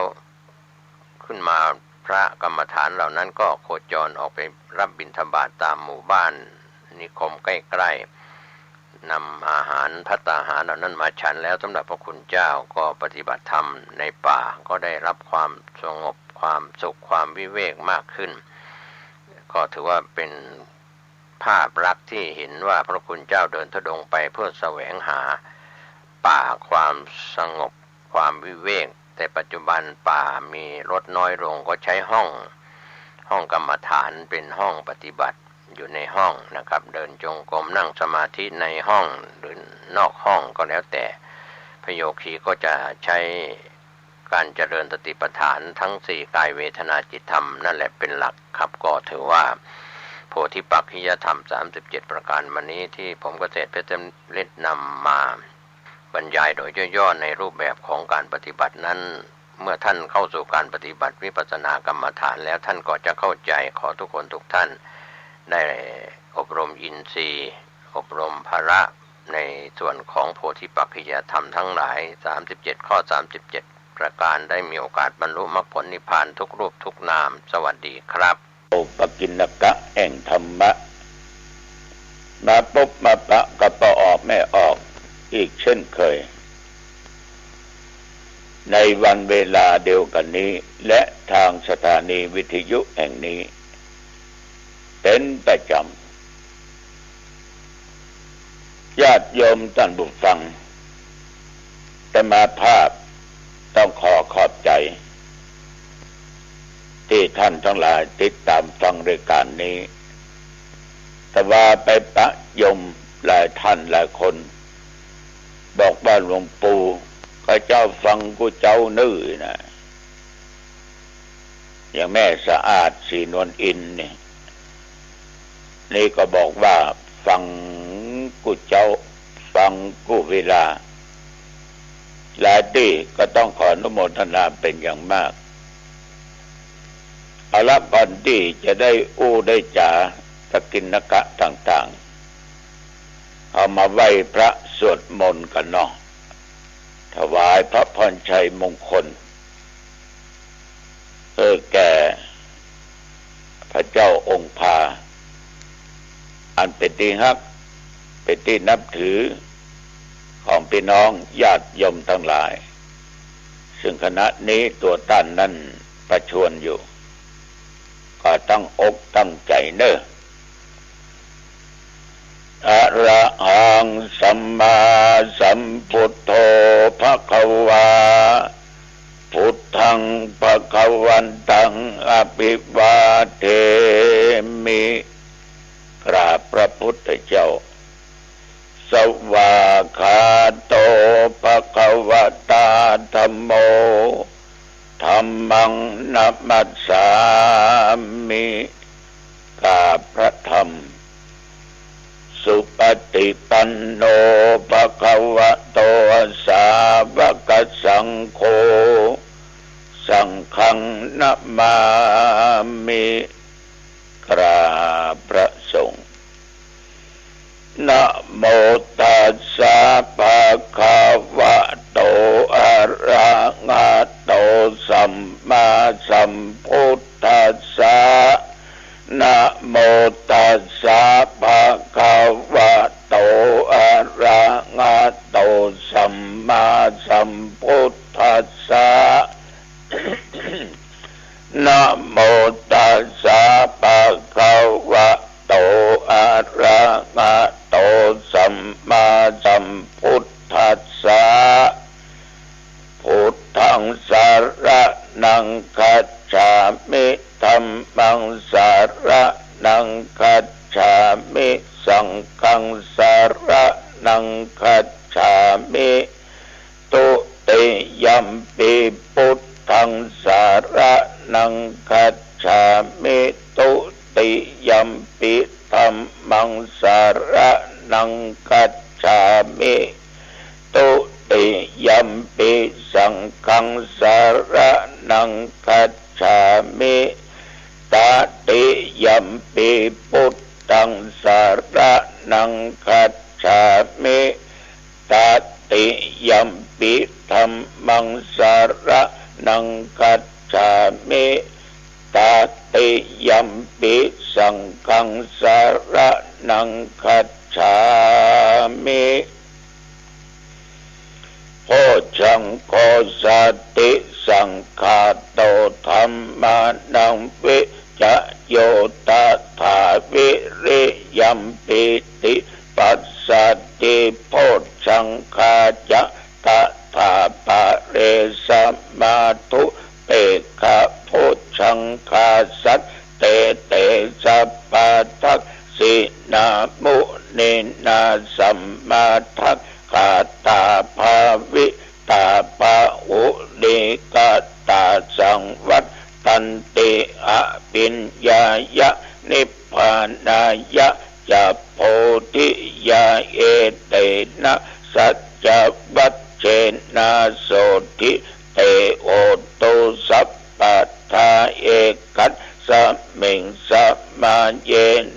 ขึ้นมาพระกรรมฐานเหล่านั้นก็โคจรออกไปรับบิณฑบาตตามหมู่บ้านนิคมใกล้ๆนำอาหารภัตตาหารเหล่านั้นมาฉันแล้วสำหรับพระคุณเจ้าก็ปฏิบัติธรรมในป่าก็ได้รับความสงบความสุขความวิเวกมากขึ้นก็ถือว่าเป็นภาพลักษณ์ที่เห็นว่าพระคุณเจ้าเดินธุดงค์ไปเพื่อแสวงหาป่าความสงบความวิเวกแต่ปัจจุบันป่ามีลดน้อยลงก็ใช้ห้องกรรมฐานเป็นห้องปฏิบัติอยู่ในห้องนะครับเดินจงกรมนั่งสมาธิในห้องหรือนอกห้องก็แล้วแต่พโยคีก็จะใช้การเจริญสติปัฏฐานทั้ง4กายเวทนาจิตธรรมนั่นแหละเป็นหลักครับก็ถือว่าโพธิปักขิยธรรม37ประการวันนี้ที่ผมเกษตรเพชรเล็ดนำมาบรรยายโดยย่อๆในรูปแบบของการปฏิบัตินั้นเมื่อท่านเข้าสู่การปฏิบัติวิปัสสนากรรมฐานแล้วท่านก็จะเข้าใจขอทุกคนทุกท่านได้อบรมอินทรีย์อบรมภละในส่วนของโพธิปักขิยธรรมทั้งหลาย37ข้อ37ประการได้มีโอกาสบรรลุมรรคผลนิพพานทุกรูปทุกนามสวัสดีครับปกิณกะแห่งธรรมะมาปุ๊บมาปะกระปอออกไม่ออกอีกเช่นเคยในวันเวลาเดียวกันนี้และทางสถานีวิทยุแห่งนี้เป็นประจำญาติโยมท่านผู้ฟังอาตมาภาพต้องขอบใจที่ท่านทั้งหลายติดตามฟังรายการนี้แต่ว่าไปประยมหลายท่านหลายคนบอกว่าหลวงปู่ข้าเจ้าฟังกูเจ้านื่อนะอย่างแม่สะอาดศรีนวลอินนี่ก็บอกว่าฟังกูเจ้าฟังกูเวลาหลายที่ก็ต้องขออนุโมทนาเป็นอย่างมากเอาละก่อนที่จะได้ได้จ่าตะกินนกะต่างๆเอามาไหว้พระสวดมนต์กันเนาะถวายพระพรชัยมงคลแก่พระเจ้าองค์พาอันเป็นที่ฮักเป็นที่นับถือของพี่น้องญาติโยมทั้งหลาย ซึ่งขณะนี้ตัวท่านนั้นประชวรอยู่ก็ตั้งอกตั้งใจเนอะอะระหังสัมมาสัมพุทโธภควาพุทธังภวันตังอภิวาเทมิกราบพระพุทธเจ้าสวากขาโตภควตาธัมโมธัมมังนัมมัสสามิกราบพระธรรมสุปฏิปันโนภควโตสาวกสังโฆสังฆังนัมมามิกราบพระสงฆ์นะโมตัสสะภะคะวะโตอะระหะโตสัมมาสัมพุทธัสสะนะโมตัสสะภะคะวะโตอะระหะโตสัมมาสัมพุทธัสสะนะโมตัสสะภะคะวะโตอะระหะโตสัมมาสัมพุทธัสสะพุทธังสรณังคัจฉามิธัมมังสรณังคัจฉามิสังฆังสรณังคัจฉามิตุติยัมปิพุทธังสรณังคัจฉามิตุติยัมปิธัมมังสรณังคัจฉามิตุติยัมปิสังฆังสรณังคัจฉามิตติยัมปิพุทธังสรณังคัจฉามิตติยัมปิธัมมังสรณังคัจฉามิตติยัมปิสังฆังสรณังคัจฉามิโพชังโคสติสังฆาโตธัมมานังวิจโยตถาวิริยัมปิติปัสสติโพชังคาจะตถาปะเรสัมมาทุเตขะโพชังคาสัตเตเตสัพพะทักสินามุนินาสัมมาทักกาตาภาวิตาภาอุลิกาตาสังวัตตันติอภิญญายะนิพพานายะจะโพธิยาเอเตนะสัจจวัชเชนะโสธิเตโอตุสัพพัทธาเอกัสสมิงสัมมาเย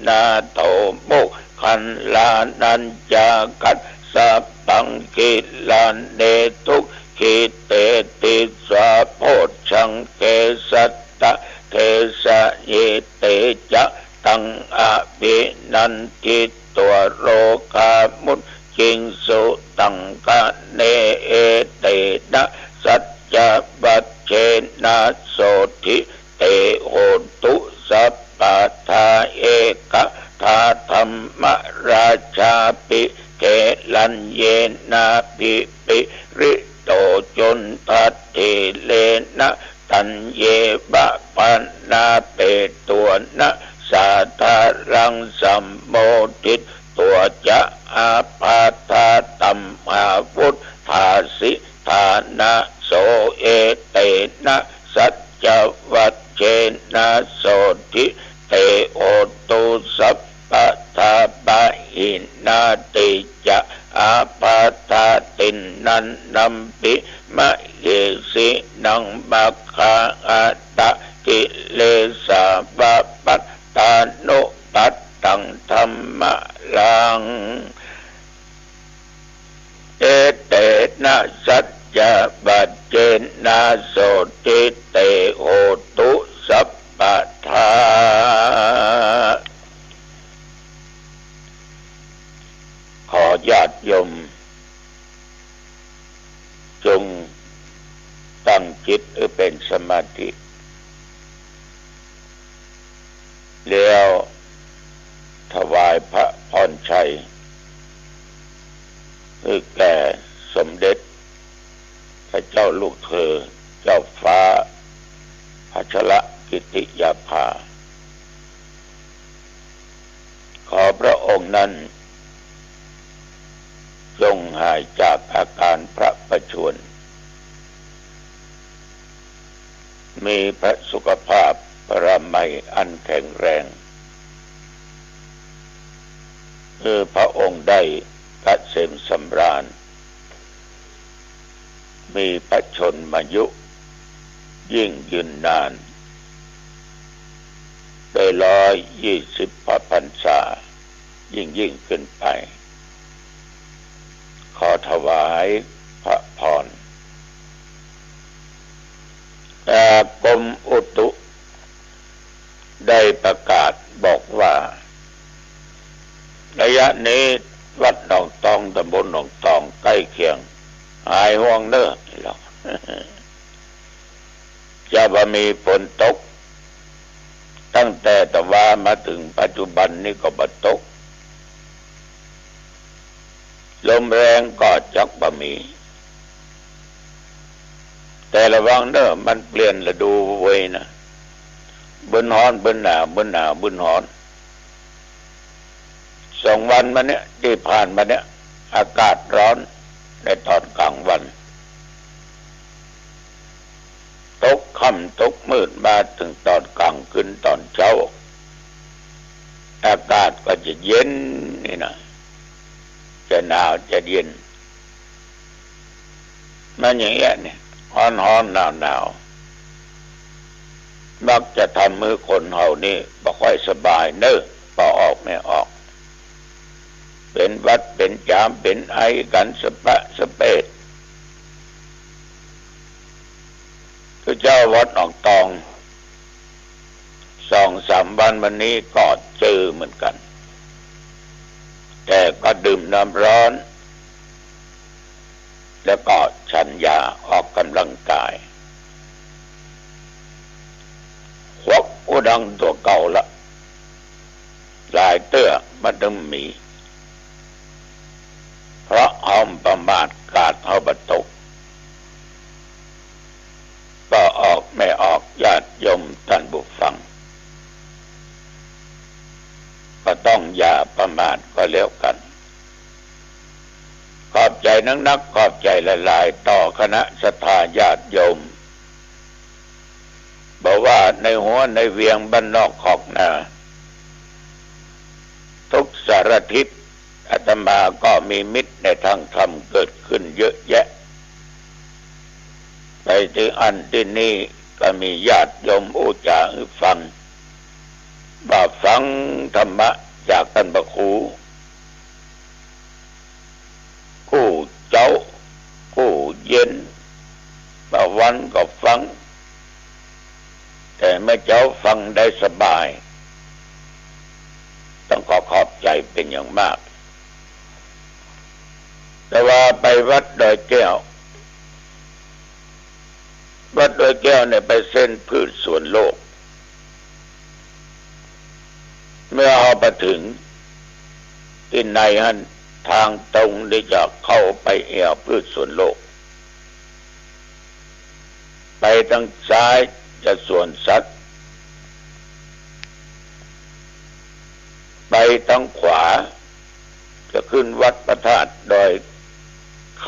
นะโทมุขันลานัญจากัสสัพพังกิลานเนทุกขิเตติสวะโพชังเกสัตตะเทสะเยเตจะตังอภินันทิตัวโลกามุตจิงสุตังกะเนเอเตนะสัจจวัชเชนะโสธิเตโหตุสัพพะทาเอกะทาธัมมราชาปิเกลันเยนะปิปิริโตจุนทัตถิเลนะตัญเยบะปันนาเปตัวนะสาธารังสัมโมทิตตัวจะอาปาทาตัมมาวุฒธาสิธานะโสเอเตนะสัจจวัชเชนะโสธิเตโอตุสัพพะทาปะหินาติจะอาปาทาตินนันนัมปิมะเยสินังบัคคาอัตตะกิเลสาบะปัตตานุปัตตังธัมมะลังเอเตนะสัจจวัชเชนะโสธิเตโหตุสัพพะทาขอญาติโยมจงต ตั้งจิตเป็นสมาธิแล้วถวายพระพรชัยแก่สมเด็จพระเจ้าลูกเธอเจ้าฟ้าพัชรกิติยาภาขอพระองค์นั้นทรงหายจากอาการพระประชวรมีพระสุขภาพพระมัยอันแข็งแรงพระองค์ได้เกษมสำราญมีพระชนมายุยิ่งยืนนานโดย120 พรรษายิ่งขึ้นไปขอถวายพระพรกรมอุตุได้ประกาศบอกว่าระยะนี้วัดหนองตองตำบลหนองตองใกล้เคียงหายห่วงเด้อหรอกจะบ่มีฝนตกตั้งแต่ตะวันมาถึงปัจจุบันนี้ก็บ่ตกลมแรงก็จักบ่มีแต่ระวังเด้อมันเปลี่ยนฤดูเว้ยนะบึนฮ้อนบึนหนาวบึนหนาวบึนฮ้อน2 วันมาเนี้ยที่ผ่านมาเนี้ยอากาศร้อนในตอนกลางวันตกค่ำตกมืดมาถึงตอนกลางคืนตอนเช้าอากาศก็จะเย็นนี่นะจะหนาวจะเย็นมันอย่างเงี้ยเนี่ยร้อนหนาวมักจะทำมือคนเฮานี่บ่ค่อยสบายเน้อพอออกไม่ออกเป็นหวัดเป็นจามเป็นไอกันสะปะสะเปดพระเจ้าวัดหนองตอง2-3 วันวันนี้ก็เจอเหมือนกันแต่ก็ดื่มน้ำร้อนแล้วก็ฉันยาออกกำลังกายหวกอุดังตัวเก่าละหลายเตื้อมันต้องมีเพราะเอาประมาทกาดเอาบตกก็ออกไม่ออกญาติโยมท่านผู้ฟังก็ต้องอย่าประมาทก็แล้วกันขอบใจนักขอบใจหลายๆต่อคณะศรัทธาญาติโยมบอกว่าในหัวในเวียงบ้านนอกขอกนาทุกสารทิศอาตมาก็มีมิตรในทางธรรมเกิดขึ้นเยอะแยะไปถึงอันที่นี่ก็มีญาติโยมอุจาให้ฟังว่าฟังธรรมะจากท่านพระครูคู่เจ้าคู่เย็นบางวันก็ฟังแต่ไม่เจ้าฟังได้สบายต้องขอบใจเป็นอย่างมากแต่ว่าไปวัดดอยแก้วเนี่ยไปเส้นพืชสวนโลกเมื่อเอาไปถึงที่ในหันทางตรงที่จะเข้าไปแอวพืชสวนโลกไปทางซ้ายจะสวนสัตว์ไปทางขวาจะขึ้นวัดพระธาตุดอยค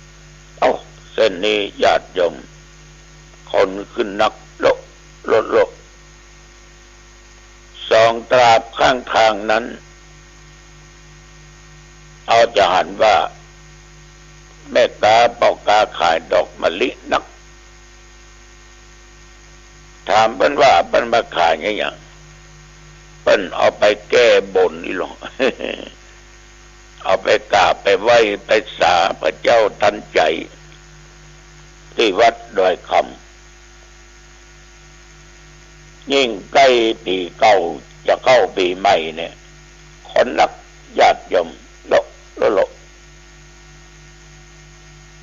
ำเส้นนี้ญาติโยมคนขึ้นนักรถสองตราบข้างทางนั้นเอาจะหันว่าแม่ตาปอกกาขายดอกมะลินักถามเพิ่นว่าเพิ่นมาขายไงอย่างเพิ่นเอาไปแก้บนนี่หรอ เอาไปกราบไปไหว้ไปสาพระเจ้าทันใจที่วัดดอยคำยิ่งใกล้ปีเก่าจะเข้าปีใหม่เนี่ยคนนักญาติโยมโล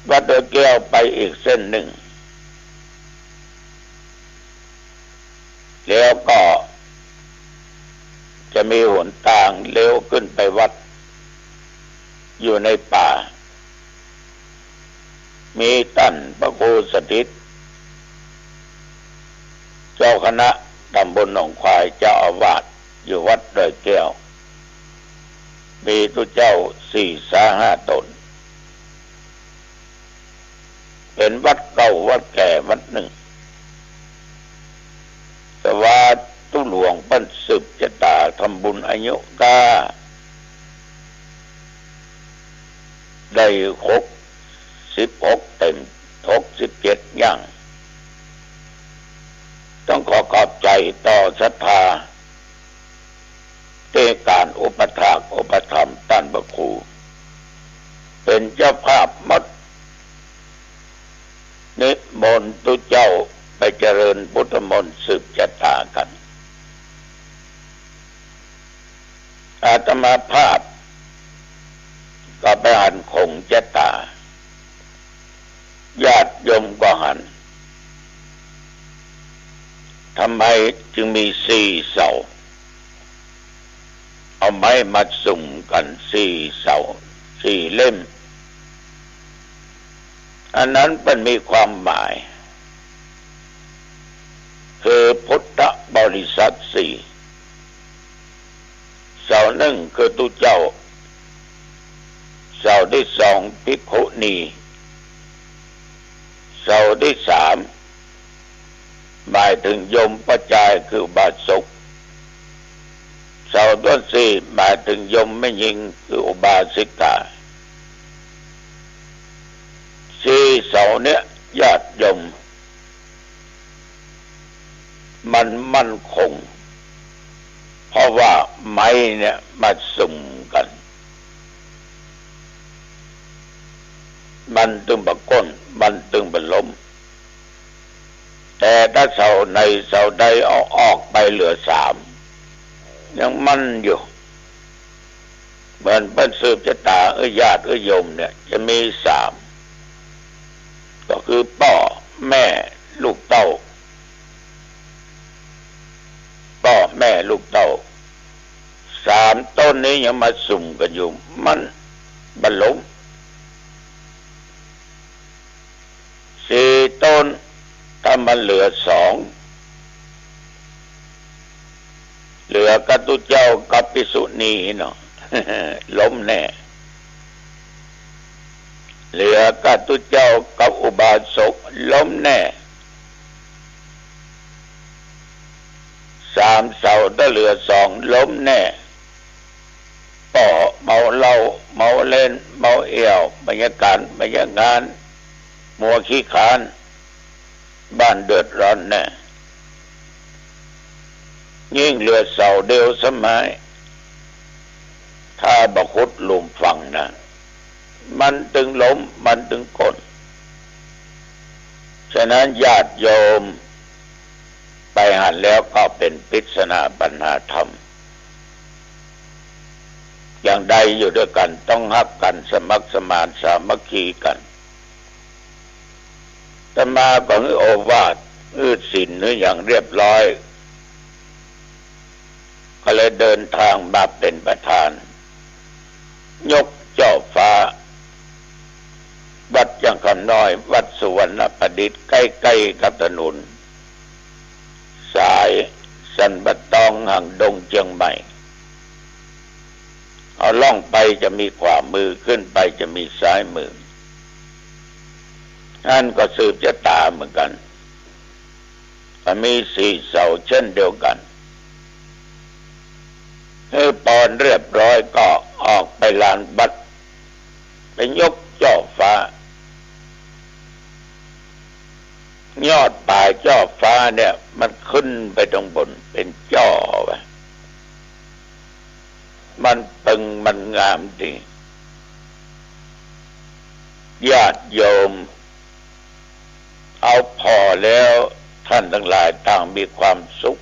วัดดอยแก้วไปอีกเส้นหนึ่ง แล้วก็จะมีหนทางเลี้ยวขึ้นไปวัดอยู่ในป่ามีท่านพระครูสถิตเจ้าคณะตำบลหนองควายเจ้าอาวาสอยู่วัดดอยแก้วมีตัวเจ้า4-5 ตนเป็นวัดเก่าวัดแก่วัดหนึ่งแต่ว่าตุหลวงปั้นสืบชะตาทำบุญอายุกาได้66 เต็ม67ย่างต้องขอบใจต่อศรัทธาเตการอุปถากอุปถัมภ์ท่านพระครูเป็นเจ้าภาพหมดนิมนต์ตุเจ้าไปเจริญพุทธมนต์สืบชะตากันอาตมาภาพก็ไปหันคงชะตาญาติโยมก็หันทำไมจึงมี4 เสาเอาไม้มาสุ่มกัน4 เสา4 เล่มอันนั้นมันมีความหมายคือพุทธบริษัท4 เสาหนึ่งคือตุเจ้าเสาที่ 2ภิกขุณีเสาที่ 3หมายถึงโยมปัจจัยคือบาศกเสาต้น4หมายถึงโยมไม่ยิงคืออุบาสิกา4 เสาเนี่ยญาติโยมมันมั่นคงเพราะว่าไม้เนี่ยมาสุ่มกันมันตึงบะก้นมันตึงบะล้มแต่ถ้าเสาในเสาใดเอาออกไปเหลือ3ยังมั่นอยู่เหมือนเป็นสืบชะตาญาติโยมเนี่ยจะมี3ก็คือพ่อแม่ลูกเต้าพ่อแม่ลูกเต้า3 ต้นนี้ยังมาสุ่มกันอยู่มันบะล้ม4 ต้นถ้ามันเหลือ2เหลือกัตุเจ้ากับภิกษุณีเนาะ ล้มแน่เหลือกัตุเจ้ากับอุบาสกล้มแน่3 เสาถ้าเหลือ2ล้มแน่ป่อเมาเหล้าเมาเล่นเมาเอี่ยวบรรยากาศบรรยางานมัวขี้ขานบ้านเดือดร้อนแน่ยิ่งเหลือเสาเดียวสมัยถ้าบขุดหลุมฝังนะมันตึงล้มมันตึงกลฉะนั้นญาติโยมไปหันแล้วก็เป็นปริศนาปัญหาธรรมอย่างใดอยู่ด้วยกันต้องฮักกันสมัครสมานสามัคคีกันแต่มาก็โอวาทศีลอย่างเรียบร้อยก็เลยเดินทางมาเป็นประธานยกเจ้าฟ้าวัดยังคำน้อยวัดสุวรรณประดิษฐ์ใกล้ๆกับถนนสายสันบะตองห่างดงเชียงใหม่เอาล่องไปจะมีขวามือขึ้นไปจะมีซ้ายมือนั่นก็สืบชะตาเหมือนกันมี4 เสาเช่นเดียวกันปอนเรียบร้อยก็ออกไปลานบัดไปยกจ่อฟ้ายอดปลายจ่อฟ้าเนี่ยมันขึ้นไปตรงบนเป็นจ่อไว้มันตึงมันงามดีญาติโยมเอาพอแล้วท่านทั้งหลายต่างมีความสุข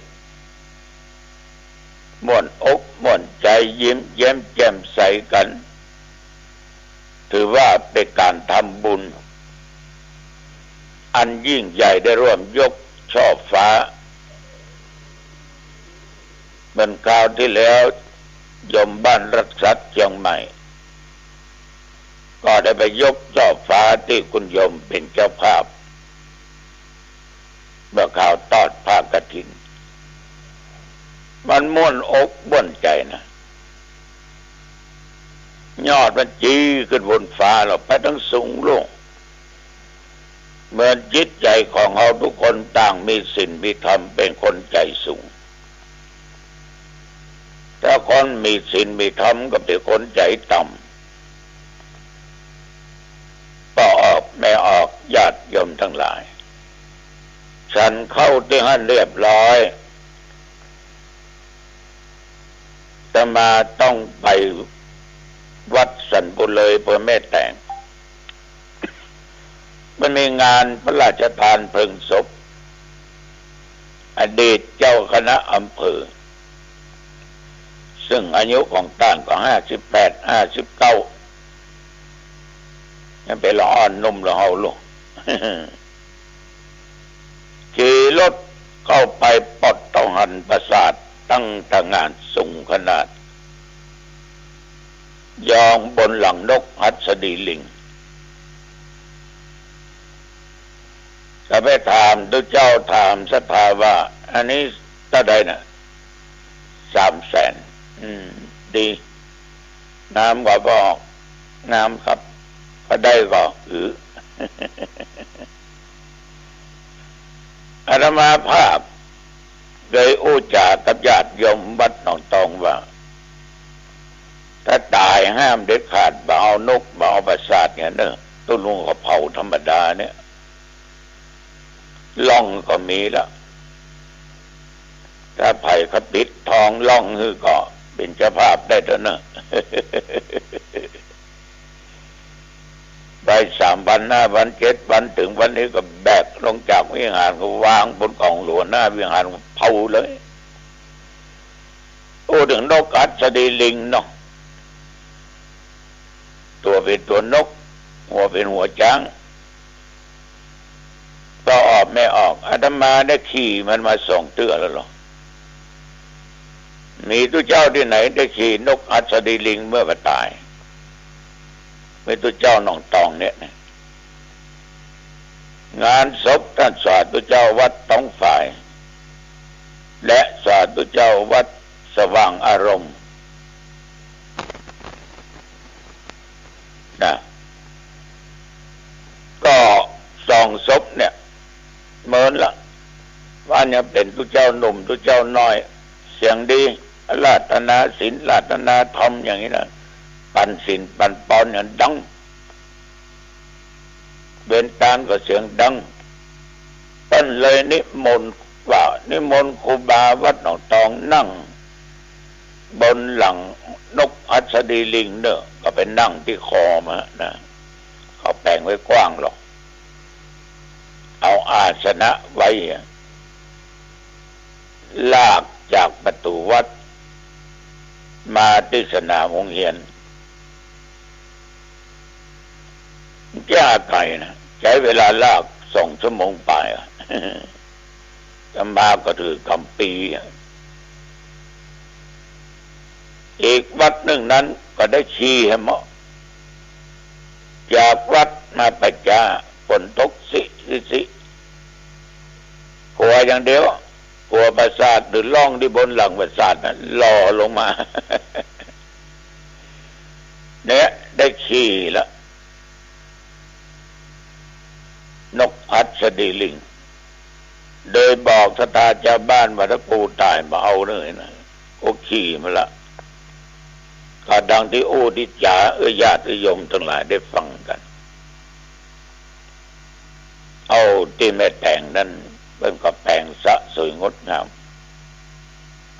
ม่วนอกม่วนใจยิ้มแย้มแจ่มใสกันถือว่าเป็นการทำบุญอันยิ่งใหญ่ได้ร่วมยกช่อฟ้า เมื่อคราวที่แล้วยมบ้านรักษัตริย์เชียงใหม่ก็ได้ไปยกช่อฟ้าที่คุณยมเป็นเจ้าภาพเมื่อข่าวทอดผ้ากฐินมันม่วนอกม่วนใจนะยอดมันจี้ขึ้นบนฟ้าเราไปทั้งสูงโล่งเหมือนจิตใจของเราทุกคนต่างมีศีลมีธรรมเป็นคนใจสูงถ้าคนมีศีลมีธรรมก็เป็นคนใจต่ำก็ออกไม่ออกญาติโยมทั้งหลายฉันเข้าที่หันเรียบร้อยแต่มาต้องไปวัดสันปุเลยเพื่อแม่แต่งมันมีงานพระราชทานเพลิงศพอดีตเจ้าคณะอำเภอซึ่งอายุของท่านก็58 59ยังเป็นละอ่อนนุ่มละเฮาลูกขี่รถเข้าไปปลดต้องหันประสาทตั้งตางานสูงขนาดยองบนหลังนกหัสดีลิงจะไปถามตุเจ้าถามศรัทธาว่าอันนี้เท่าใดนะ300,000ดีน้ำก็บอกน้ำครับก็ได้ก็อาตมาภาพเคยอู้จากับญาติโยมวัดหนองตองว่าถ้าตายห้ามเด็ดขาดบ่เอานกบ่เอาประสาทเนี่ยเนอะต้นลุงเขาเผาธรรมดาเนี่ยล่องก็มีแล้วถ้าไผ่ขปิดทองล่องคือก็เป็นเจ้าภาพได้แล้วเนอะไป3 วัน5 วัน7 วันถึงวันนี้ก็แบกลงจากวิหารก็วางบนกองหลวงหน้าวิหารเผาเลยโอ้ถึงนกอัศดีลิงเนาะตัวเป็นตัวนกหัวเป็นหัวช้างก็ออกไม่ออกอาตมาได้ขี่มันมา2 เทื่อแล้วหรอมีตุเจ้าที่ไหนได้ขี่นกอัศดีลิงเมื่อตายไม่ตุเจ้าหนองตองเนี่ยงานศพท่านสาธุเจ้าวัดต้องฝ่ายและสาธุเจ้าวัดสว่างอารมณ์นะก็ส่องศพเนี่ยเหมือนละว่าเนี่ยเป็นตุเจ้าหนุ่มตุเจ้าน้อยเสียงดีราตนาศีลราตนาธรรมอย่างนี้นะปันศีลปันปอนอย่างดังเบนตานก็เสียงดังปั้นเลยนิมนต์ว่านิมนต์ครูบาวัดหนองตองนั่งบนหลังนกอัศดีลิงเนอะก็ไปนั่งที่คอมานะเขาแปลงไว้กว้างหรอกเอาอาสนะไว้ลากจากประตูวัดมาที่สนามโรงเรียนแก้ไก่นะใช้เวลาลาก2 ชั่วโมงไปจะมาก็ถือคำปีอีกวัดหนึ่งนั้นก็ได้ชี้ให้เหมาะจากวัดมาปัจจาฝนตกสิกลัวอย่างเดียวกลัวประสาทหรือล่องที่บนหลังประสาทนั้นล่อลงมาเนี่ยได้ขี่แล้วนกอัศดีลิงโดยบอกชะตาชาวบ้านว่าถ้ากูตายมาเอาเลยนะกูขี่มาละก็ดังที่โอ้ดิจาญาติโยมทั้งหลายได้ฟังกันเอาที่แม่แต่งนั้นเป็นก็แปลงสะสวยงดงาม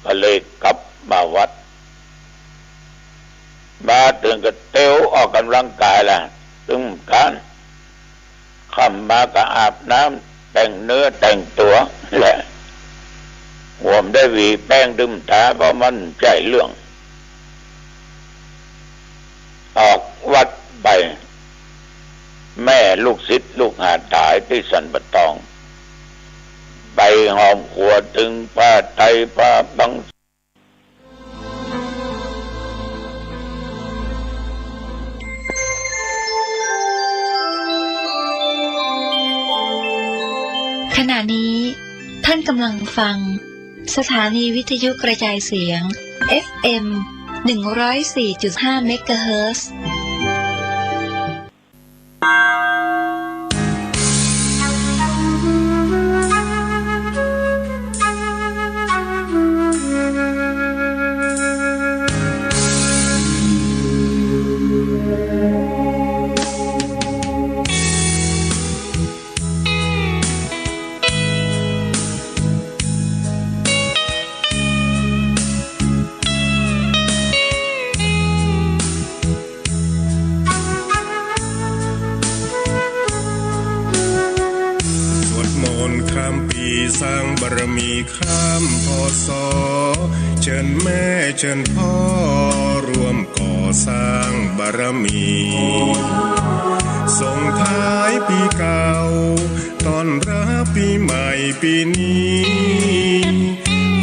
ก็เลยกลับมาวัดมาถึงก็เตี้ยวออกกำลังกายละถึงการค่ำมาก็อาบน้ำแต่งเนื้อแต่งตัวแหละหัวมได้หวีแป้งดึมตาเพราะมันใจเรื่องออกวัดไปแม่ลูกศิษย์ลูกหาถ่ายที่สันปะตองไปหอมขัวถึงผ้าไตรผ้าบัง ขณะนี้ท่านกำลังฟังสถานีวิทยุกระจายเสียง FM 104.5 เมกะเฮิรตซ์สร้างบารมีข้ามพศเชิญแม่เชิญพ่อร่วมก่อสร้างบารมีส่งท้ายปีเก่าต้อนรับปีใหม่ปีนี้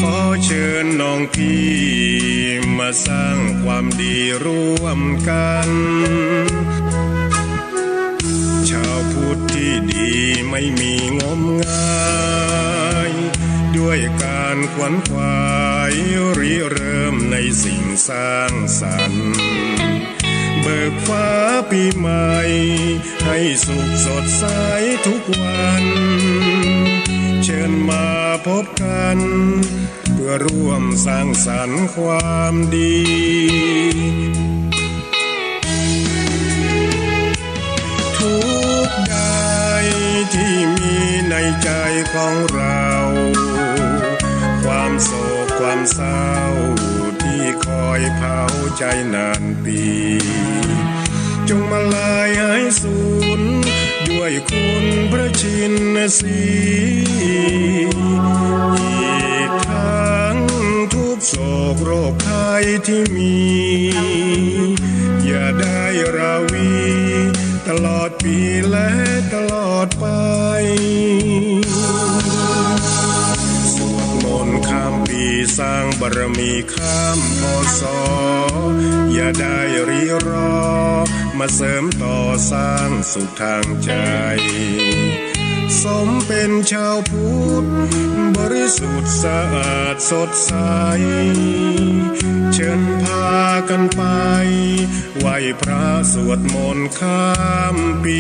ขอเชิญน้องพี่มาสร้างความดีร่วมกันชาวพุทธที่ดีไม่มีงมงายด้วยการขวนขวายริเริ่มในสิ่งสร้างสรรค์เบิกฟ้าปีใหม่ให้สุขสดใสทุกวันเชิญมาพบกันเพื่อร่วมสร้างสรรค์ความดีทุกใดที่มีในใจของเราความโศกความเศร้าที่คอยเผาใจนานปีจงมาลายหายสูญด้วยคุณพระชินสีอีกทั้งทุกโศกโรคภัยที่มีอย่าได้ราวีตลอดปีและตลอดไปสวดมนต์ข้ามปีสร้างบารมีข้ามพศอย่าได้รีรอมาเสริมต่อสร้างสุขทางใจสมเป็นชาวพุทธบริสุทธิ์สะอาดสดใสเชิญพากันไปไหว้พระสวดมนต์ข้ามปี